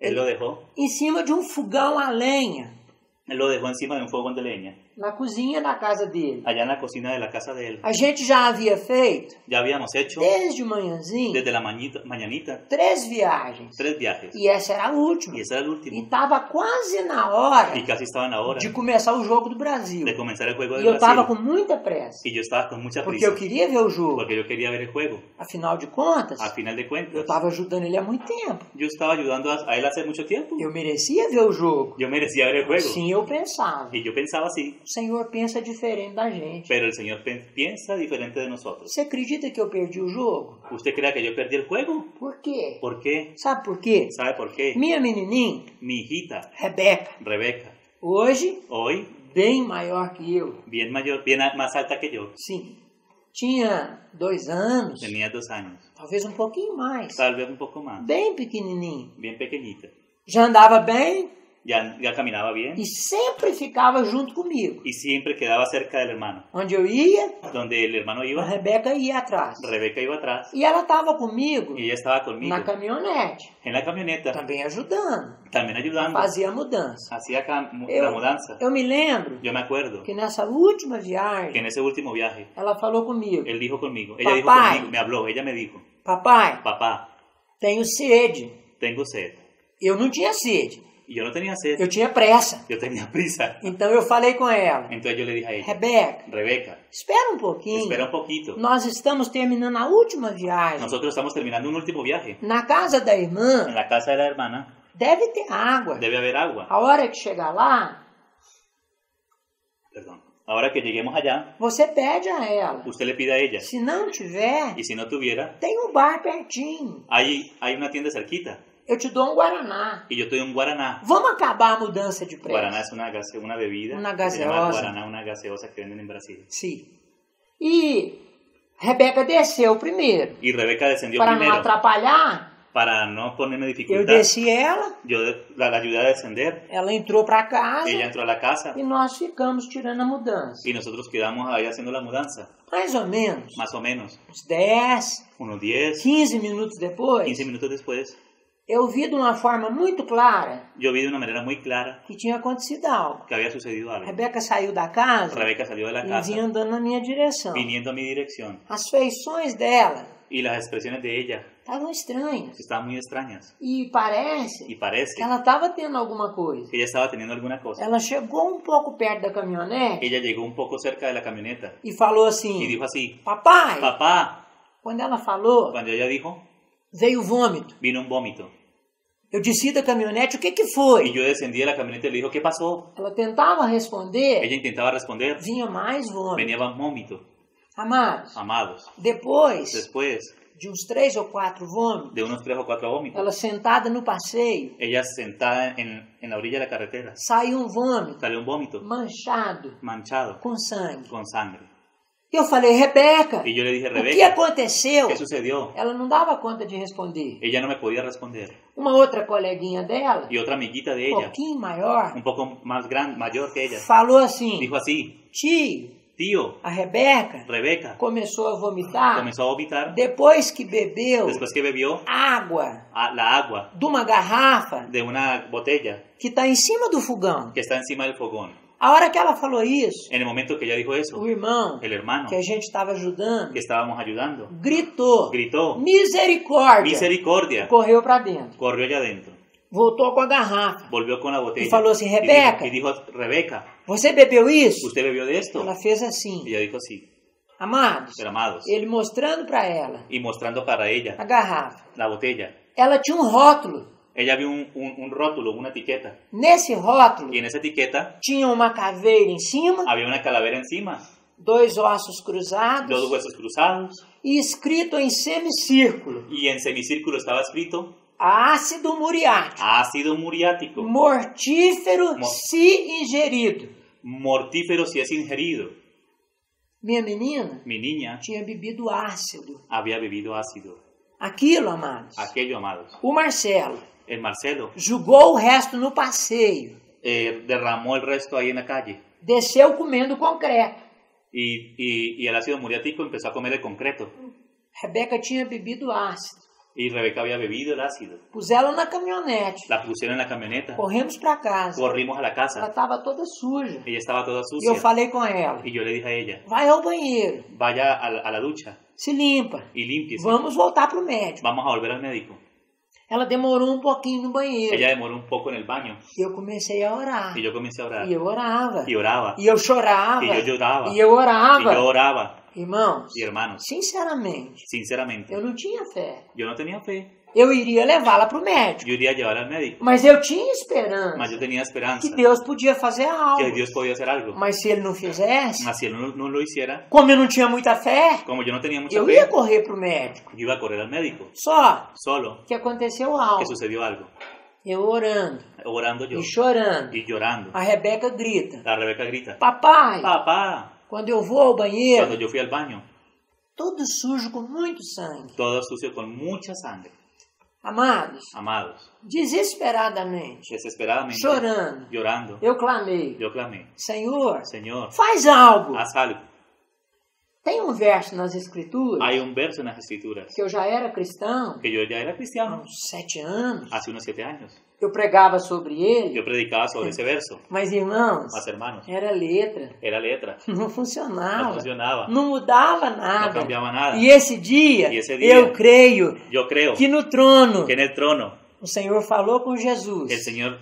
él lo dejó. em cima de um fogão a lenha, Él lo dejó encima de un fogón de leña, na cozinha da casa dele. allá en la cocina de la casa de él. A gente já havia feito, Ya habíamos hecho desde manhãzinho, desde la mañanita 3 viagens. 3 viajes E essa era a última. y ese era el E último. estava quase na hora Y casi estaba en la hora de começar o jogo do Brasil. de comenzar el juego E de eu estava Brasil. com muita pressa, Y yo estaba con mucha porque prisa eu queria ver o jogo. porque yo quería ver el juego. Afinal de contas, Al final de eu cuentas, estava ajudando ele há muito tempo. yo estaba ayudando a él hace mucho tiempo. Eu merecia ver o jogo. Yo merecía ver el juego. Sim, eu pensava. Y yo pensaba así, O Senhor pensa diferente da gente. pero el Señor piensa diferente de nosotros. Você acredita que eu perdi o jogo? ¿Usted cree que yo perdí el juego? Por qué? ¿Por qué? Sabe por quê? ¿Sabe por qué? Minha menininha, Mi hijita, Rebeca, Rebeca, hoje hoy, bem maior que eu. bien mayor, más alta que yo, Sim, tinha 2 anos, tenía 2 años, talvez um pouquinho mais. tal vez un poco más, Bem pequenininho. bien pequeñita. Já andava bem Ya caminaba bien e sempre ficava junto comigo. y siempre quedaba cerca del hermano. Onde eu ia, Donde el hermano a iba, Rebeca ia atrás. Rebeca iba atrás E ela estava comigo y ella estaba conmigo na caminhonete, en la camioneta, também ajudando. también ayudando. Fazia a mudança. Hacía la mudanza. Eu me lembro Yo me acuerdo que nessa última que viagem, en ese último viaje, ela falou comigo: él dijo conmigo, ella dijo Papá. conmigo, me habló, ella me dijo, Papai, papá, tenho sede. tengo sed. Eu não tinha sede, Y yo no tenía sed, eu tinha pressa. yo tenía prisa. Então eu falei com ela: Entonces yo le dije a ella, Rebeca, Rebeca, espera um pouquinho. espera un poquito. Nós estamos terminando a última viagem. Nosotros estamos terminando un último viaje. Na casa da En irmã la casa de la hermana deve ter água. debe haber agua. A hora que chegar lá, Perdón. Ahora que lleguemos allá, você pede a ela. usted le pide a ella. Se não tiver, Y si no tuviera, tem um bar pertinho. hay una tienda cerquita. Eu te dou um Guaraná. Y yo te doy un guaraná. Vamos acabar a mudança de Guaraná preço. es una bebida. Una que se llama gaseosa. guaraná, una gaseosa que venden en Brasil. Sim. E Rebeca desceu primeiro. Y Rebeca descendió Para não primero. atrapalhar, Para no ponerme eu dificultad. desci ela, Yo la ayudé a descender. ela entrou para casa Ella entró a la casa. e nós ficamos tirando a mudança. Y nosotros quedamos ahí haciendo la mudanza. Mais ou menos Más o menos. uns 10, Unos 10, 15 minutos depois, 15 minutos después, Eu vi de uma forma muito clara yo vi de una manera muy clara que tinha acontecido algo. que había sucedido A algo. Rebeca saiu da casa Rebeca salió de la e casa vinha andando na minha direção. viniendo a mi dirección As feições dela y las expresiones de ella estavam estranhas. estaban muy extrañas E parece y parece que ela estava tendo alguma coisa. que ella estaba teniendo alguna cosa. Ela chegou um pouco perto da caminhonete Ella llegó un poco cerca de la camioneta e falou y assim: dijo así, Papai! papá, Quando ela falou, cuando ella dijo, veio o vômito. vino un vómito. Eu desci da caminhonete, o que Y foi? yo descendí de la camioneta y le dijo, ¿qué pasó? Ela tentava responder, Ella intentaba responder, vinha mais vômito. venía más vómito. Amados, Amados, depois después de uns 3 ou 4 vômitos, de unos 3 o 4 vómitos, ela sentada no passeio, ella sentada en la orilla de la carretera, saiu um vômito salió un vómito manchado manchado com sangue. con sangre. Eu falei, Rebeca, Y yo le dije, o que Rebeca, aconteceu? ¿qué sucedió? Ela não dava conta de responder. Ella no me podía responder. Uma outra coleguinha dela, Y otra amiguita de um ella, pouquinho maior, un poco más grande, mayor que ella, falou assim, dijo así, tio, tío, a Rebeca Rebeca começou a vomitar comenzó a vomitar depois que bebeu después que bebió água la agua de uma garrafa de una botella que está em cima do fogão. que está encima del fogón. A hora que ela falou isso, En el momento que ella dijo eso, o irmão el hermano que a gente estava ajudando que estábamos ayudando gritou, gritó, misericórdia, misericordia, correu para dentro, corrió allá adentro, voltou com a garrafa volvió con la botella e falou assim, y Rebeca, dijo, Rebeca, você bebeu isso? ¿usted bebió de esto? Ela fez assim, Y ella dijo sí, amados, pero amados, ele mostrando para ela y mostrando para ella a garrafa. la botella. Ela tinha um rótulo. Ella vio un rótulo, una etiqueta, Nesse rótulo y en esa etiqueta tinha uma caveira em cima, había una calavera encima, 2 ossos 2 cruzados huesos cruzados, e escrito em semicírculo, y en semicírculo estaba escrito ácido muriático, ácido muriático, mortífero se ingerido. mortífero si es ingerido. Minha menina Mi niña tinha bebido ácido. había bebido ácido. Aquilo, amados, Aquello, amados. o Marcelo El Marcelo jogou o resto no passeio, derramó el resto ahí en la calle. desceu comendo concreto. Y el ácido muriático empezó a comer el concreto. Rebeca tinha bebido ácido. Y Rebeca había bebido el ácido. Pus ela na caminhonete. La pusieron en la camioneta. Corremos para casa. Corrimos a la Ela casa. estava toda suja. Ella estaba toda E sucia. eu falei com ela, Y yo le dije a ella, vai ao banheiro, vaya a la ducha se limpa. y límpiese. Vamos voltar para o médico. Vamos a volver al médico. Ela demorou um pouquinho no banheiro. Ella demoró un poco en el baño. E eu comecei a orar. Y yo comencé a orar. E eu orava. Y oraba. E eu chorava. Y yo lloraba. E eu Y orava. yo oraba. Irmãos, Y hermanos, sinceramente, sinceramente, eu não tinha fé. yo no tenía fe. Eu iria levá-la para o médico. Yo iría a llevarla al médico. Mas eu tinha esperança Mas yo tenía esperanza que Deus podia fazer que algo. Dios podía hacer algo. Mas se ele não fizesse, Mas si él no lo hiciera, como eu não tinha muita fé, como yo no tenía mucha eu fe, ia correr para o médico. yo iba a correr al médico. Só Solo que aconteceu que algo. sucedió algo. Eu orando Orando yo e chorando. y llorando. A Rebeca grita, La Rebeca grita, papai, papá, quando eu vou ao banheiro, cuando yo fui al baño, todo sujo com muito sangue. todo sucio con mucha sangre. Amados, Amados, desesperadamente, desesperadamente, chorando, llorando, eu clamei, yo clamé, Senhor, Señor, faz algo. haz algo. Tem um verso nas Escrituras Hay un verso en las Escrituras que eu já era cristão que yo ya era há cristiano uns 7 anos. hace unos 7 años. Eu pregava sobre ele, Yo predicaba sobre ese verso, mas irmãos, mas hermanos, era letra, era letra, não no funcionava, funcionaba, não mudava no nada. cambiaba nada. E esse dia, E esse dia, eu creio Yo creo que no trono que en el trono o Senhor falou com Jesus. el Señor,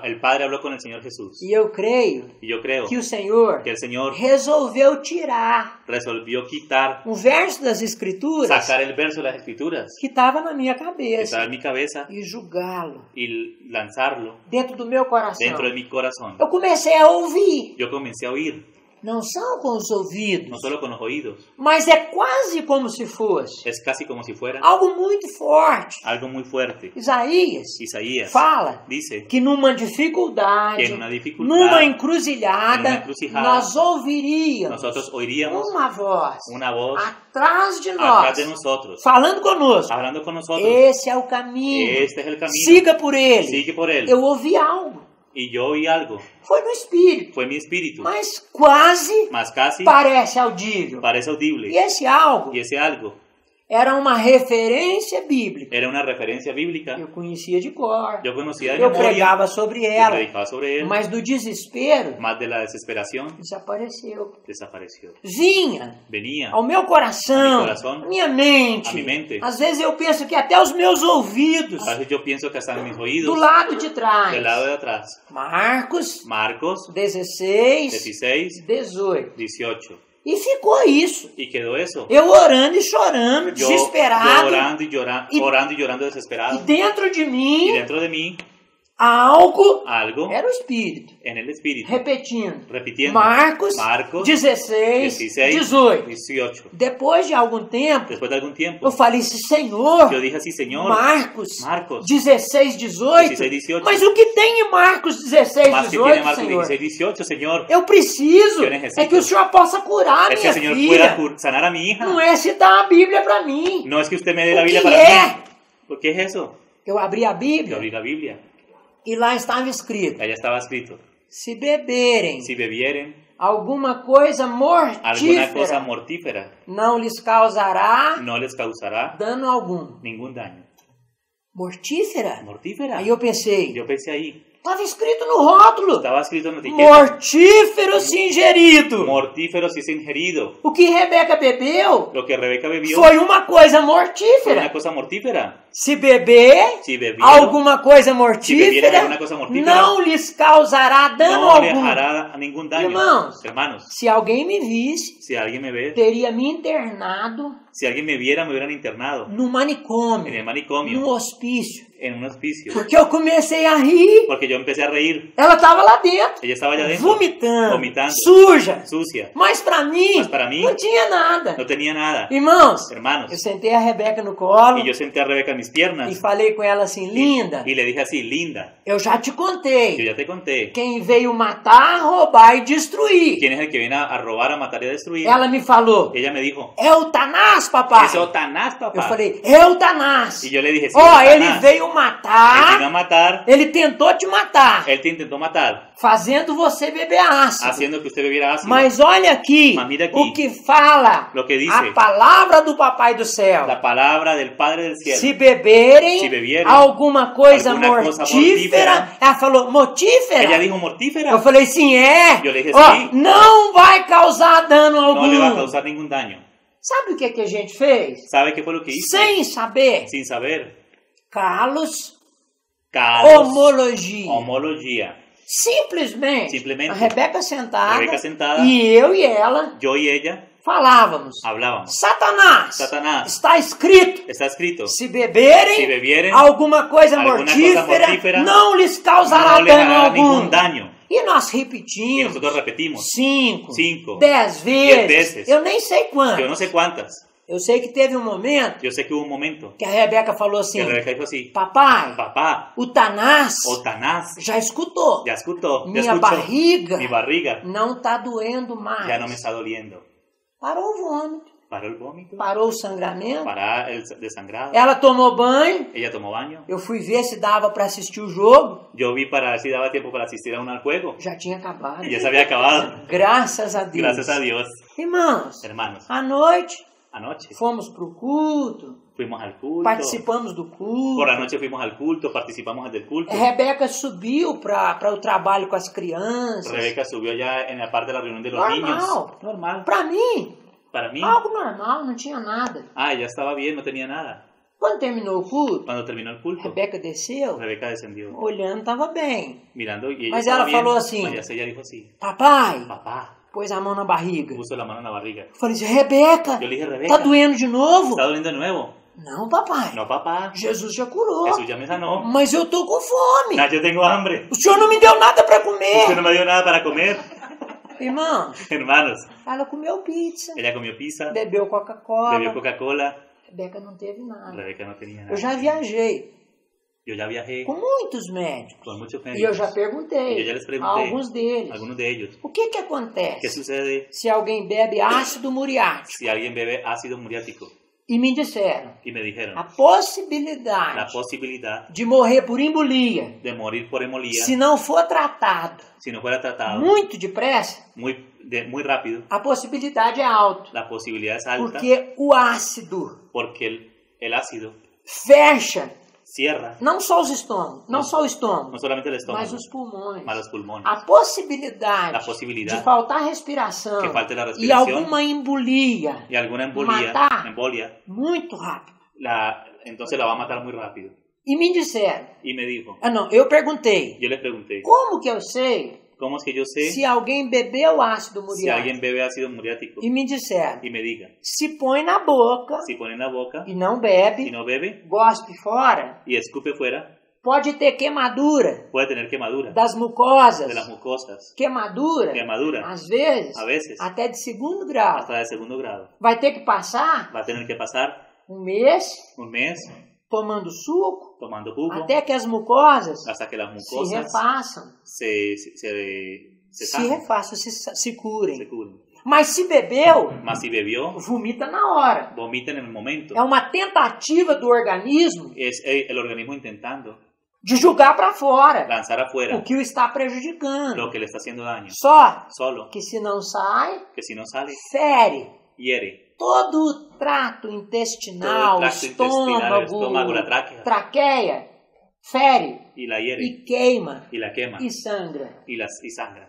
el Padre habló con el Señor Jesús. E eu creio Y yo creo que o Senhor que el Señor resolveu tirar resolvió quitar, um verso das Escrituras sacar el verso de las Escrituras que estava na minha que cabeça estaba en mi cabeza e julgá-lo y lanzarlo dentro do meu coração. dentro de mi corazón. Eu comecei a ouvir. Yo comencé a oír, Não são com os ouvidos, no solo con los oídos, mas é quase como se fosse es casi como si fuera algo muito forte. algo muy fuerte. Isaías Isaías fala dice que numa que dificuldade, en una dificultad numa encruzilhada, en una encrucijada, nós ouviríamos nosotros oiríamos uma voz una voz atrás de atrás nós, de nosotros, falando conosco. hablando con nosotros. Esse é o caminho. Este es el camino. Siga por ele. Sigue por él. Eu ouvi algo. Y yo oí algo. Foi no espírito, Fue mi espíritu. mas quase Más casi parece audível. parece audible. E esse algo Y ese algo Era uma referência bíblica. Era una referencia bíblica. Eu conhecia de cor. Yo conocía de Eu memoria. pregava sobre Yo ela. predicaba sobre él. Mas do desespero, Más de la desesperación, desapareceu. desapareció. Vinha Venía ao meu coração, A mi coração, à minha mente. a mi mente. Às vezes eu penso que até os meus ouvidos, A veces yo pienso que hasta en mis do oídos, lado de trás. del lado de atrás. Marcos Marcos 16, 16, 18. 18. E ficou isso. Y quedó eso. Eu orando e chorando, Yo desesperado. orando y llorando, Y- orando y llorando E desesperado. dentro de Y mim, dentro de mí, algo algo era o Espírito. en el espíritu. Repetindo. Repitiendo. Marcos, Marcos 16, 16, 18. 18. Depois de algum tempo, Después de algún tiempo, eu falei assim, Senhor, yo dije así, Señor, Marcos, Marcos 16, 18. 16, 18. Mas o que tem em Marcos 16, más que tiene 18, Marcos Senhor? 16, 18, Señor, Eu preciso Eu necessito. é que o Senhor possa curar a es que minha el Señor filha. pueda sanar a mi hija. Não é se dar a Bíblia para mim. No es que usted me dé la O Biblia que para é? mí. ¿Por qué es eso? Eu abri a Yo Bíblia abrí la Biblia. e lá estava escrito: Allá estaba escrito, se beberem si bebieren alguma coisa alguna cosa mortífera, mortífera, não lhes causará no les causará dano algum. ningún daño. Mortífera? ¿Mortífera? Aí eu pensei, Yo pensé ahí. estava escrito no rótulo: Estaba escrito en la etiqueta. mortífero se ingerido. Mortífero si es ingerido. O que Rebeca bebeu Lo que Rebeca bebió foi uma coisa fue una mortífera. cosa mortífera. Se beber Si bebieron, alguma coisa bebieran mortífera, alguna cosa mortífera, não lhes causará dano no le algum. hará ningún daño. Irmãos. Hermanos, Se alguém me visse, si alguien me ve, teria me internado si alguien me viera, me hubieran internado no en manicômio, el no manicomio, hospício. en un hospicio. Porque eu comecei a rir. Porque yo empecé a reír. Ela estava lá dentro, Ella estaba allá adentro, vomitando, suja. sucia. Mas para mim, Mas para mim, não tinha nada. No tenía nada. Irmãos, Hermanos, eu sentei a Rebeca no colo y yo senté a Rebeca en mis e piernas falei com ela assim, linda, y le dije así, linda, eu já te yo contei. ya te conté. Quem veio matar, roubar e destruir. ¿Quién es el que viene a robar, a matar y a destruir? Ela me falou, Ella me dijo, é o Tanás, papai. es Satanás, Eu papá. falei, é o Tanás. Y yo le dije, sí, Ó, es ele Satanás. veio Él matar, vino a matar, ele tentou te matar, él te intentó matar, fazendo você beber ácido. haciendo que usted bebiera ácido. Mas olha aqui, Mas mira aqui, o que fala lo que dice a palavra do Papai do céu. la palabra del Padre del cielo. Se beberem Se beberem alguma coisa alguma coisa mortífera, mortífera. ela falou, mortífera? Ella dijo mortífera. Eu falei, sim, é. Eu lhe disse, Ó, sim. não vai causar dano algum. No le va a causar ningún daño. Sabe o que a gente fez? ¿Sabe qué fue lo que hizo? Sem saber. Sin saber. Calos, Calos, homologia. homología. Simplesmente, a Rebeca sentada, sentada, e eu e ela yo y ella falávamos. hablábamos. Satanás, Satanás, está escrito, está escrito, se beberem si bebieren alguma coisa alguma coisa mortífera, mortífera, não lhes causará no le dano hará algum. ningún daño. E nós Y repetimos nosotros repetimos 5, 5, 10 10 vezes. vezes. Eu nem sei quanto. yo no sé cuántas. Eu sei que teve um momento Yo sé que hubo un momento que a Rebeca falou que assim, Rebeca dijo así, papai, papá, o Tanás o Tanás, já escutou. ya escuchó, ya Minha escuchó, barriga mi barriga não tá doendo mais. ya no me está doliendo. Parou o vômito, Paró el vómito, parou o sangramento. paró el desangrado. Ela tomou banho. Ella tomó baño. Eu fui ver se dava para assistir o jogo. Yo vi para ver si daba tiempo para asistir a un juego. Já tinha acabado. Y ya se había acabado. Graças a Deus. Gracias a Dios. Irmãos, Hermanos, à noite anoche fomos pro culto, fuimos al culto. participamos do culto. Por la noche fuimos al culto, participamos del culto. Rebeca subiu para o trabalho com as crianças. Rebeca subió ya en la parte de la reunión de los Normal. niños. Normal. Para mim, Para mí. algo normal, não tinha nada. Ella estaba bien, no tenía nada. Quando terminou o culto, Cuando terminó el culto, Rebeca desceu, Rebeca descendió. olhando, estava bem. Mirando y ella Mas estaba ela bien. falou assim, Mas ella dijo así, papai, papá, pôs a mão na barriga. puso la mano en la barriga. Eu falei assim, Rebeca, Yo le dije, tá Rebeca, doendo de novo? ¿está doliendo de nuevo? Não, papai. No, papá, Jesus já curou. Jesús ya me sanó. Mas eu tô com fome. Ah, yo tengo hambre. O senhor não me deu nada para Usted comer. no me dio nada para comer. Irmão, Hermanos, ela comeu pizza, ella comió pizza, bebeu Coca-Cola. bebió Coca-Cola. Rebeca não teve nada. Rebeca no tenía nada. Eu já viajei Yo ya viajé com muitos médicos. con muchos E eu médicos. já perguntei E eu já lhes a perguntei. alguns deles. Algunos de ellos. O que ¿Qué acontece sucede se alguém bebe ácido muriático? si alguien bebe ácido muriático? E me disseram, y me dijeron, a possibilidade la posibilidad de morrer por embolia, de morir por hemolía, se não for tratado si no fuera tratado muito depressa, muy rápido, a possibilidade é alta. la posibilidad es alta Porque o ácido porque el ácido fecha cierra não só os estômagos, não só o estômago, no solamente el mas estómago, os pulmões. mas los pulmones. A possibilidade La posibilidad de faltar respiração que falte la e respiración alguma embolia y alguna embolia, matar muito rápido. entonces la va a matar muy rápido. E me disseram, Y me dijo, eu perguntei, yo le pregunté, como que eu sei ¿cómo es que yo sé se alguém bebeu ácido si alguien muriático? bebe ácido muriático? E me disseram, Y me diga, se põe na boca si pone en la boca e não y bebe, no bebe gospe fora, y escupe fuera, pode ter queimadura puede tener quemadura das mucosas, de las mucosas, queimadura, quemadura, às vezes, a veces, até de segundo grau. hasta de segundo grado. Vai ter que passar Va a tener que pasar um mês un mes tomando suco, tomando jugo até que as mucosas hasta que las se mucosas refaçam, se se sanen, refaçam, se curem. se curen. Mas se bebeu, Mas si bebió, vomita na hora. vomita en el momento. É uma tentativa do organismo Es el organismo intentando de jogar para fora lanzar afuera o que o está prejudicando. lo que le está haciendo daño. Só Solo que se não sai, que si no sale, fere hiere. todo o trato intestinal, Todo el tracto intestinal, el estómago, estômago, la tráquea, traqueia, fere y la hiere, e queima y la quema, e sangra. y sangra.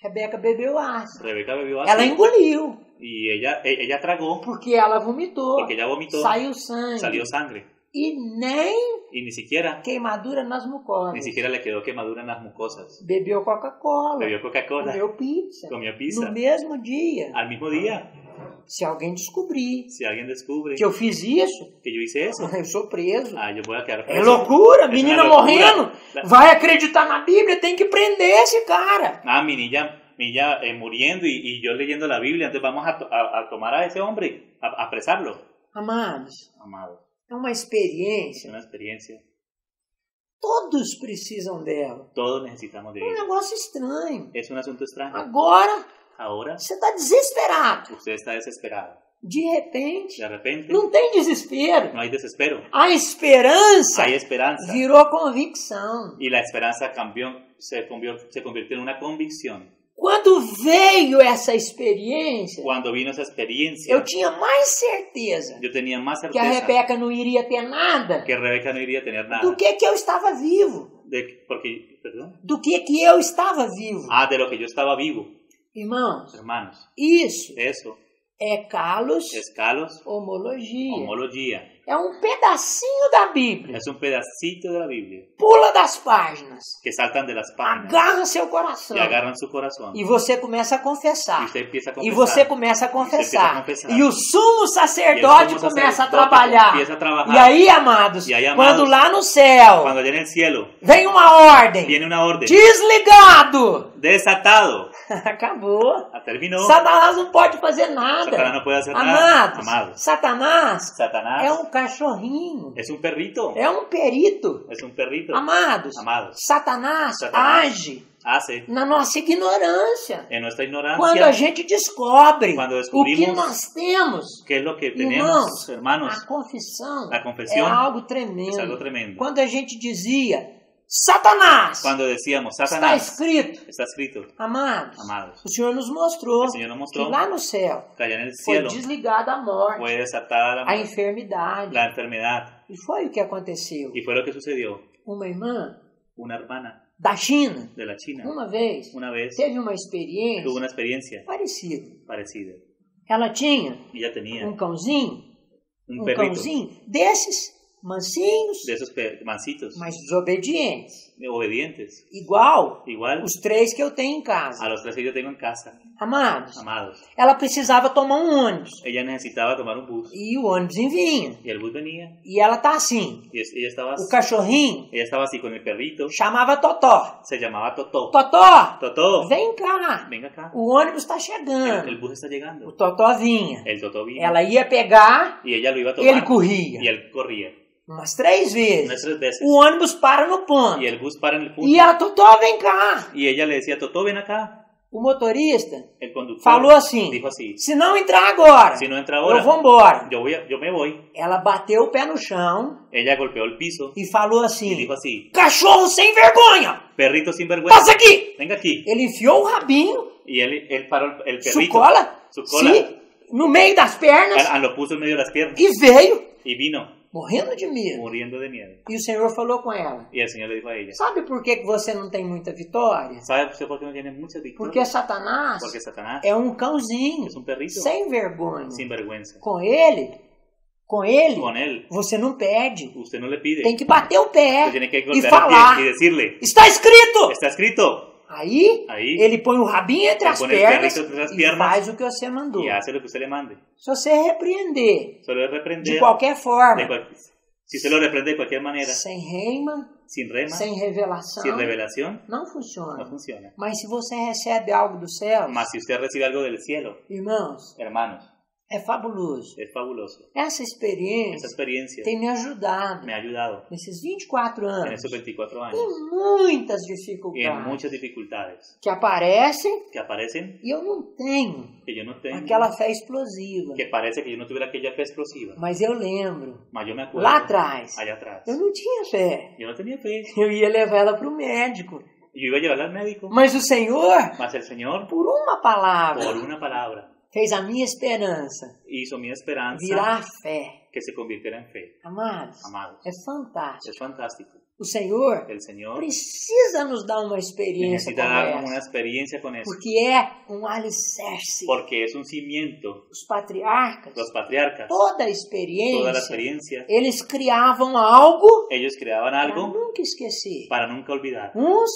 Rebeca bebeu ácido. Rebeca bebió Ela ácido engoliu, y ella tragó porque ela vomitou, porque ella vomitó, saiu sangue. salió sangre E nem y ni siquiera queimadura nas mucosas. le quedó quemadura en las mucosas. Bebeu Coca-Cola, Bebió Coca-Cola, comeu pizza. comió pizza. No mesmo dia. Al mismo día, Se alguém descobrir si alguien descubre que eu fiz isso, que yo hice eso, eu sou preso. yo voy a quedar É preso. loucura, Es menina una locura. morrendo. Vai acreditar na Bíblia, tem que prender esse cara. Mi niña muriendo y yo leyendo la Biblia, entonces vamos a tomar a ese hombre, a apresarlo. Amados, Amado, é uma es experiência. una experiencia. Todos precisam dela. Todos necesitamos de É um ella. negócio estranho. Es un asunto extraño. Agora, Ahora você está desesperado. usted está desesperado. De repente, De repente não tem desespero. no hay desespero, A esperança hay esperanza. virou convicção. Y la esperanza se convirtió en una convicción. Quando veio essa experiência, Cuando vino esa experiencia, eu tinha mais certeza yo tenía más que a certeza Rebeca não iria ter nada que Rebeca no iría a tener nada. do que eu estava vivo. Perdón. Do que eu estava vivo. De lo que yo estaba vivo, Irmãos, hermanos. isso Eso é kalos es kalos, homologia. homología. É um pedacinho da Bíblia. Es un pedacito de la Biblia Pula das páginas. que saltan de las páginas Agarra seu coração. y agarran su corazón. E você começa a Y confessar. usted empieza a E confesar. você começa a empieza a confessar. confessar. E o sumo Y el sacerdote sumo começa a sacerdote trabalhar. empieza a trabajar. E aí, amados, E aí, amados, quando lá no céu Cuando allá en el cielo vem uma ordem, viene una orden, desligado, desatado, acabou. terminó. Satanás não pode fazer nada. Satanás no puede hacer nada. Amados, Amados. Satanás Satanás é um cachorrinho, es un perrito. é um perito. Es un perrito. Amados, Amados. Satanás age Hace na nossa ignorância. en nuestra Quando ignorancia a gente descobre Quando o que descobrimos nós temos, qué es lo que tenemos, irmãos, hermanos. a confissão La confesión é algo tremendo. es algo tremendo. Quando a gente dizia, Satanás, Cuando decíamos, está Satanás, escrito, está escrito, amados, amados, o Senhor nos mostrou el Señor nos mostró que lá no céu que allá en el foi cielo desligada a morte, fue desatada a enfermidade. la enfermedad. E foi o que aconteceu. Y fue lo que sucedió. Uma irmã Una hermana da China, de la China uma vez, una vez teve uma experiência tuvo una experiencia parecida. parecida. Ela tinha Ella tenía um cãozinho, un um perrito cãozinho desses mansinhos, de esos mancitos, mas desobedientes. obedientes, Igual igual os 3 que eu tenho em casa. a los 3 que yo tengo en casa. Amados, Amados, ela precisava tomar um ônibus. ella necesitaba tomar un bus E o ônibus vinha. y el bus venía E ela tá assim. y ella estaba así con el perrito, Chamava Totó. se llamaba Totó. Totó, Totó, vem cá. venga acá, O ônibus está el chegando. bus está O llegando. Totó vinha. El Totó vino Ela ia pegar, y ella lo iba a ele tomar corria. y él corría Umas 3 unas vezes. 3 veces O ônibus para no ponto. y el bus para en el punto E ela, Totó, vem cá. y ella le decía, Totó, ven acá. O motorista El conductor falou assim, dijo así, se não entrar agora, si no entra ahora, eu vou embora. yo me voy. Ela bateu o pé no chão Ella golpeó el piso e falou y assim, dijo así, cachorro sem vergonha, perrito sin vergüenza, passa aqui. venga aquí. Ele enfiou o rabinho, Y él paró el su perrito, cola, su cola, sim, no meio das pernas lo puso en medio de las piernas e veio, y vino morrendo de medo. muriendo de miedo. E o Senhor falou com ela, Y el Señor le dijo a ella, sabe por que você não tem muita vitória? ¿sabe usted por qué no tiene muchas Porque victorias? Satanás Porque Satanás é um cãozinho, es un perrito sem vergonha. sin vergüenza. Com ele, Con él, você não pede. usted no le pide, Tem que bater o pé usted tiene que e golpear falar. el pie y decirle, Está escrito! está escrito. Aí, Aí, ele põe o rabinho entre ele as põe o pernas perrito entre as e pernas faz o que você mandou. Y hace lo que usted le mande. Se você repreender Solo es de reprender, qualquer forma, si se lo reprende de cualquier manera, sem reima, sin rema, sem revelação, sin revelación, não funciona. no funciona. Mas se você recebe algo do céu, Mas si usted recibe algo del cielo, irmãos, hermanos, é fabuloso. es fabuloso. Essa Esa experiência experiencia tem me ajudado me ha ayudado nesses 24 en anos estos 24 años em muitas y en dificuldades muchas dificultades que aparecem que aparecen e eu não tenho que yo no tengo, aquela fé explosiva. que parece que yo no tuviera aquella fe explosiva. Mas eu lembro, Mas yo me acuerdo, lá atrás, allá atrás, eu não tinha fé. yo no tenía fe. Eu ia levar ela para o médico. Yo iba a llevarla al médico, Mas o Senhor, mas el Señor, por uma palavra, por una palabra, fez a minha esperança hizo mi esperanza virar fé. que se convirtiera en fe. Amados, Amados, é fantástico. es fantástico. O Senhor El Señor precisa nos dar uma experiência necesita como darnos una essa, experiencia con eso, porque é um alicerce. porque es un cimiento. Os patriarcas, Los patriarcas, toda a toda la experiência, experiencia, eles criavam algo ellos creaban para algo nunca esquecer. para nunca olvidar. Uns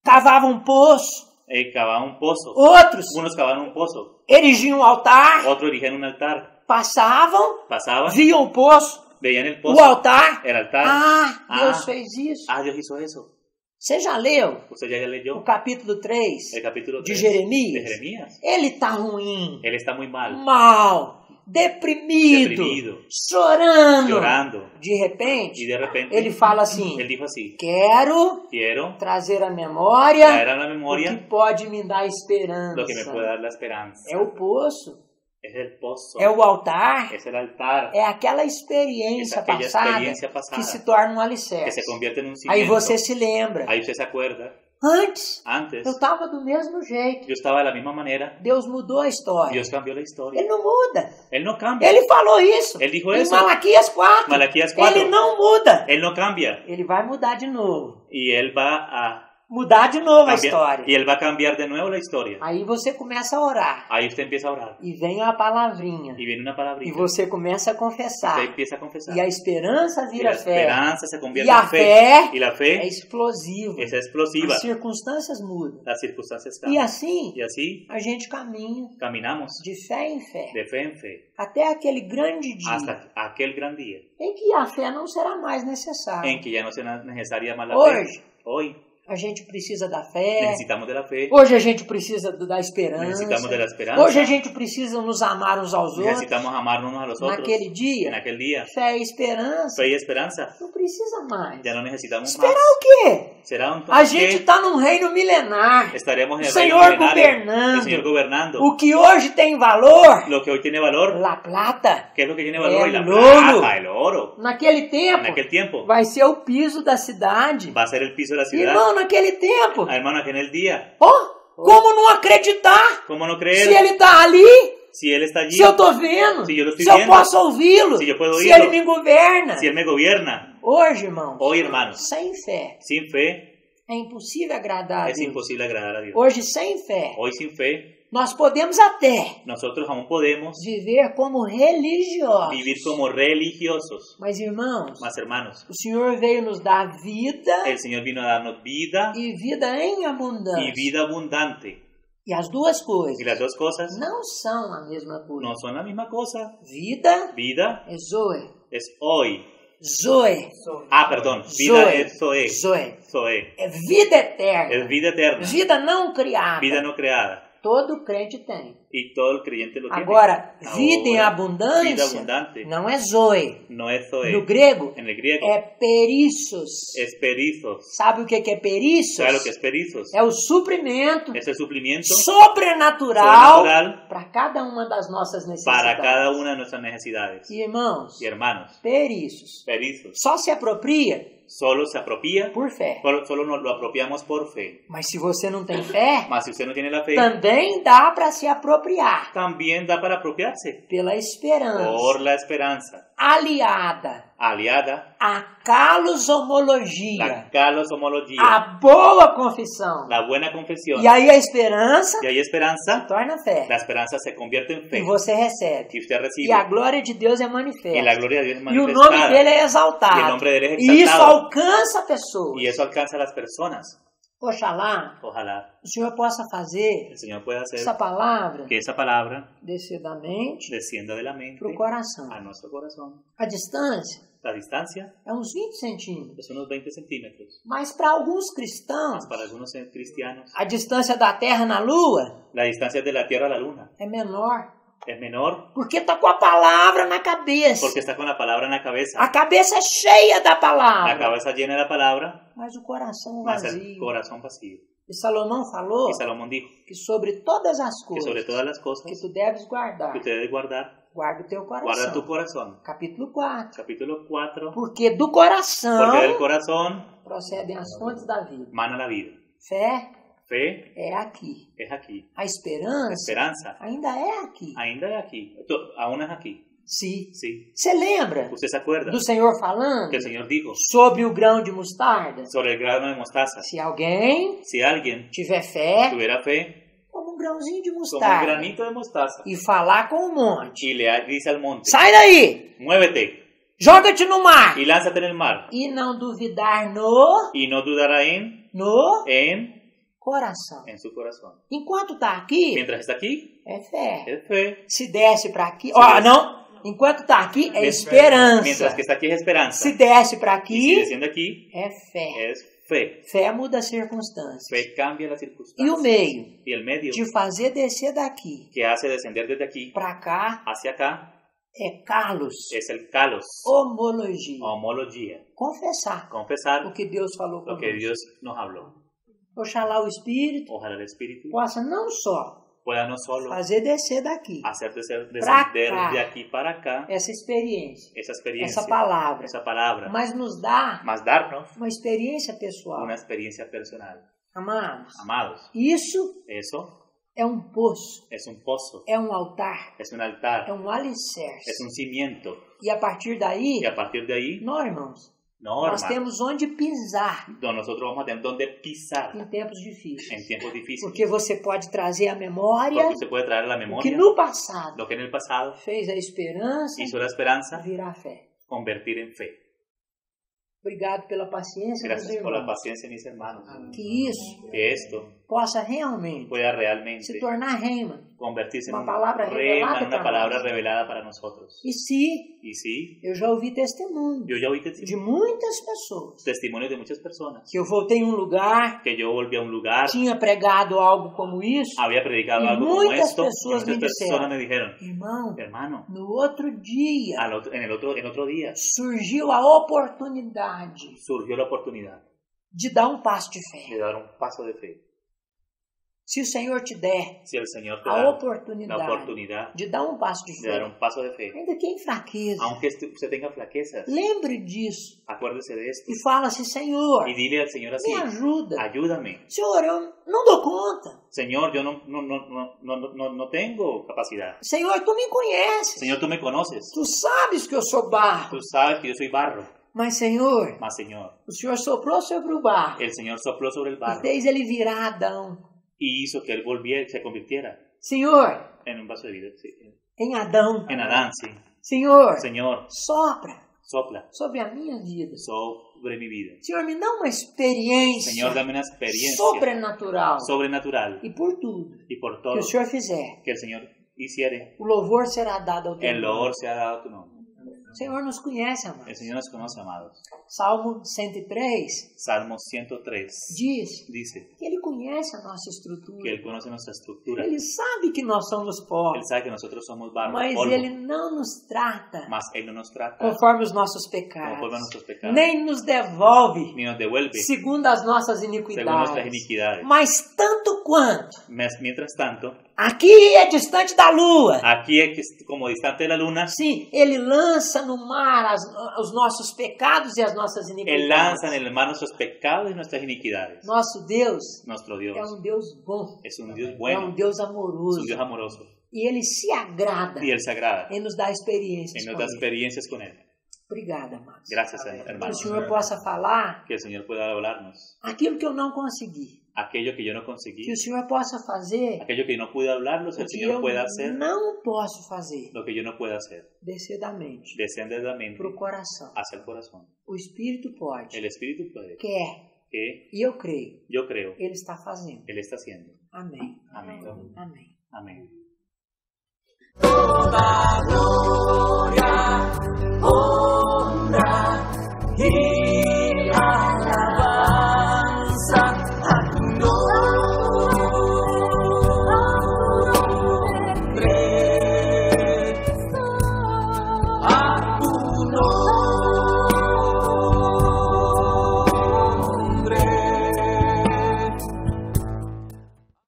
cavavam um poço, Cavaban un pozo, outros unos cavaban un pozo, erigiam um altar, otros erigían un altar, passavam, pasaban, viam o poço, veían el o pozo, altar. el altar. Deus fez isso. Dios hizo eso. Você já leu Usted ya o leyó capítulo 3 el capítulo de 3 Jeremias? de Jeremías. Ele está ruim, Él está muy mal, mal, deprimido, chorando. llorando, De repente, y de repente ele fala assim, él dijo así: quero quiero trazer à memória traer a la o memoria que pode me dar esperança. lo que me puede dar la esperanza. É o poço, Es el pozo, é o altar, es el altar, é aquela experiência Es aquella passada experiencia pasada que se torna um que alicerce. se convierte en un Aí cimiento. você se lembra. Ahí usted se acuerda, Antes, antes eu estava do mesmo jeito. yo estaba de la misma manera, Deus mudou a história. Dios cambió la historia. Ele não muda. Él no cambia. Ele falou isso. Ele dijo Em isso. Malaquias 4. Malaquias 4. Ele não muda. Él no cambia. Ele vai mudar de novo. Y él va a Mudar de novo a cambiar, história. y él va a cambiar de nuevo la historia. Aí você começa a orar. Ahí usted empieza a orar. E vem a palavrinha. Y viene una E palabrita. você começa a confessar. Usted empieza a confesar. E a esperança Y vira la fé. esperanza se convierte E a en fe. fé Y la é fe explosiva. es explosiva. As circunstâncias mudam. Las circunstancias E cambian. assim, Y así a gente caminha caminamos de fé em fé. de fe en fe Até aquele grande dia hasta aquel gran día em que a fé não será mais necessária. en que ya no será necesaria más la Hoje, fe. Hoy a gente precisa da fé. necesitamos de la fe. Hoje a gente precisa da esperança. Necesitamos de la esperanza. Hoje a gente precisa nos amar uns aos outros. Necesitamos amarnos unos a los otros. Naquele dia, En aquel día, fé e esperança. fe y esperanza. Não precisa mais. Ya no necesitamos Esperar más. o quê? Será un A gente está num reino milenar. estaremos en O el reino Senhor milenario, governando. el Señor gobernando. O que hoje tem valor, Lo que hoy tiene valor, la plata, ¿qué es lo que tiene valor hoy? La el oro. plata, el oro. naquele En tempo, aquel tiempo vai ser o piso da cidade. va a ser el piso de la ciudad. Irmão, naquele tempo, Ah, hermano, que en el día, como não acreditar ¿cómo no se creer ele está ali? si Él está allí? Se eu estou vendo, Se eu tô se eu vendo, posso ouvi-lo, se eu posso se ouvi-lo, ele me governa. Si Él me gobierna. Hoje, irmão, Hoy, hermanos, sem fé, sin fe é impossível agradar a es Deus. imposible agradar a Dios. Hoje, sem fé, Hoy sin fe, nós podemos até nosotros aún podemos viver como religiosos. vivir como religiosos. Mas, irmãos, Mas, hermanos, o Senhor veio nos dar vida el Señor vino a darnos vida e vida em y abundância. vida abundante. E as duas coisas Y las dos cosas não são a mesma coisa. no son la misma cosa. Vida Vida é Zoe. es hoy. Zoe. Perdón. Vida Zoe. es Zoe. Zoe. Zoe. É vida eterna. Es vida eterna. Vida não criada. Vida no creada. todo crente tem. Y todo el creyente lo tiene. Agora, vida em Ahora, vida abundância abundante não é zoe. no es zoe. No grego, En el griego é perissos. es perizos. Sabe o que é perissos? ¿Sabe lo que es perizos? É o suprimento Es el suplimiento sobrenatural sobrenatural para cada uma das nossas para necessidades. cada una de nuestras necesidades. Irmãos, Y hermanos, perissos perizos. só se apropria Solo se apropia, por fé. solo nos lo apropiamos por fe. Mas se você não tem fé, Mas si usted no tiene la fe, também dá para se apropriar también da para apropiarse pela esperança por la esperanza, aliada aliada a calosomologia, la calosomología, a boa confissão. la buena confesión. E aí a esperança Y hay esperanza, torna fé. la esperanza se convierte en E fe você recebe. que usted E recibe. a glória de Deus é Y la manifesta. gloria de Dios es E o nome manifestada. dele é Y el exaltado. nombre de Él es E isso exaltado. alcança pessoas. Y eso alcanza a las personas. Oxalá Ojalá o Senhor possa fazer el Señor pueda hacer essa palavra que esa palabra descer da mente descienda de la mente para o coração. a nuestro corazón. A distância La distancia é uns 20 centímetros. es unos 20 centímetros. Mas para alguns cristãos, Para algunos cristianos, a distância da Terra na Lua la distancia de la Tierra a la Luna é menor. es menor Porque está com a palavra na cabeça. porque está con la palabra en la cabeza. A cabeça é cheia da La palavra. cabeza llena de la palabra, Mas o coração más el vazio. corazón vacío. E Salomão falou Y Salomón dijo que sobre todas as que sobre coisas todas las cosas que tu deves guardar, que usted debe guardar, guarda o teu guarda tu coração. corazón. Capítulo 4. Capítulo 4. Porque do coração Porque del corazón procedem as fontes da vida. mana la vida. Fé Fe é aqui. es aquí. A esperança Esperanza ainda é aqui. ainda es aquí. Aún es aquí. Sim. Sí. Você lembra ¿Usted se acuerda do Senhor falando que el Señor dijo sobre o grão de mostarda? sobre el grano de mostaza? Se alguém Si alguien tiver fé, tuviera fe como um grãozinho de como un mostarda, granito de mostaza e falar com o monte: y le dice al monte, sai daí, muévete joga-te no mar, y lánzate en el mar e não duvidar no y no dudará en coração. su corazón. Enquanto está aqui, Mientras está aquí, é fé. es fe. Se desce para aqui, Se ó, desce. não. Enquanto está aqui, é Mientras esperança. que está aquí es esperanza. Se desce para Y si aqui, desciende aquí, é fé. es fe. Fé muda as circunstâncias. Fe cambia las E o circunstancias. meio Y el medio de fazer descer daqui que hace descender desde aquí para cá hacia acá é calos, es el kalos, homologia. homología. Confessar Confesar o que Deus falou lo que conosco. Dios nos habló. Oxalá o Espírito Ojalá el Espíritu possa não só pueda no solo fazer descer daqui hacer descender Pra de cá. aquí para acá essa experiência, esa experiencia, essa palavra, mas mas nos dá darnos uma experiência pessoal. una experiencia personal. Amados, Amados, isso eso é um poço, es un pozo, é um altar, es un altar, é um alicerce. es un cimiento. E a partir daí, Y a partir de ahí, nós, irmãos, no, nós hermano, temos onde pisar nosotros vamos a tener donde pisar em tempos en difíceis. tiempos difíciles. Porque você pode trazer à memória Porque usted puede traer a la o que memoria no passado lo que en el pasado fez a esperança hizo la esperanza virar fé. convertir en fe. Obrigado pela paciência dos Gracias por la irmãos. paciencia, mis hermanos. Que isso Que esto possa realmente pueda realmente se tornar rema. convertirse en Una una palabra rema, revelada en una para palabra nosotros. revelada para nosotros. E se Y sí, eu já ouvi testemunho yo ya oí de muitas pessoas testimonios de muchas personas que eu voltei em um lugar, que yo volví a un lugar, tinha pregado algo como isso, había predicado Y algo como muchas esto, y personas muchas me dijeron, personas me dijeron, irmão, hermano, no outro dia en otro día surgiu a oportunidade surgió la oportunidad de dar um passo de fé. de dar un paso de fe. Se o Senhor te der Si el Señor te a da la oportunidade oportunidad de dar um passo de de dar fé, un paso de fe, ainda que em fraqueza, aunque usted tenga flaquezas, lembre disso acuérdese de esto e fala assim, Senhor, y dile al Señor así, me ajuda. ayúdame. Senhor, eu não dou conta. Señor, yo no tengo capacidad. Senhor, tu me conheces. Señor, tú me conoces. Tu sabes que eu sou barro. Tú sabes que yo soy barro. Mas, Senhor, Mas, Señor, o Senhor soprou sobre o barro el Señor sopló sobre el e barro fez ele virar Adão. y hizo que él se convirtiera Senhor, en un vaso de vida. Sí. em Adão. En Adán, sí. Senhor, Señor, sopra sopla sobre a minha vida. sobre mi vida. Senhor, me dá uma experiência Señor, dame una experiencia sobrenatural. sobrenatural E por tudo y por que todo o Senhor fizer, que el Señor hiciere, o louvor será dado ao teu el nome. loor sea dado a tu nombre. O Senhor nos conhece, El amados. Señor nos conoce, amados. Salmo 103 Salmo 103 diz dice que Ele conhece a nossa que estrutura. Él conoce nuestra estructura. Ele sabe que nós somos Él pobres, sabe que nosotros somos barro, mas polvo, Ele não nos trata mas Él no nos trata conforme os nossos conforme a pecados, nuestros pecados, nem nos devolve ni nos devuelve segundo as nossas según nuestras iniquidades. iniquidades. Mas tanto quanto Mientras tanto, aqui é distante da lua, aquí es como distante de la luna, sim, Ele lança no mar os nossos pecados e as nossas Él lanza en iniquidades. el mar nuestros pecados y nuestras iniquidades. Nosso Deus Nuestro Dios é Deus bom, es un Dios é bueno, Deus es amoroso. un Dios amoroso, E Ele se agrada y Él se agrada em nos dar y experiências nos com da Ele. experiencias con Él. Obrigada, amados. Gracias, Que o hermanos. Senhor possa falar Que el Señor pueda hablarnos aquilo que eu não consegui. aquello que yo no conseguí, Que o Senhor possa fazer aquello que no pude hablarlos, o el que Señor eu pueda hacer não posso fazer. lo que yo no puedo hacer. Descer da mente Descende de la mente para o coração. hacia el corazón. O Espírito pode, El Espíritu puede, quer, que e eu creio, yo creo, Ele está fazendo. Él está haciendo. Amém. Amén. Amém. Amén. Toda gloria, honra y alabanza a tu nombre, a tu nombre.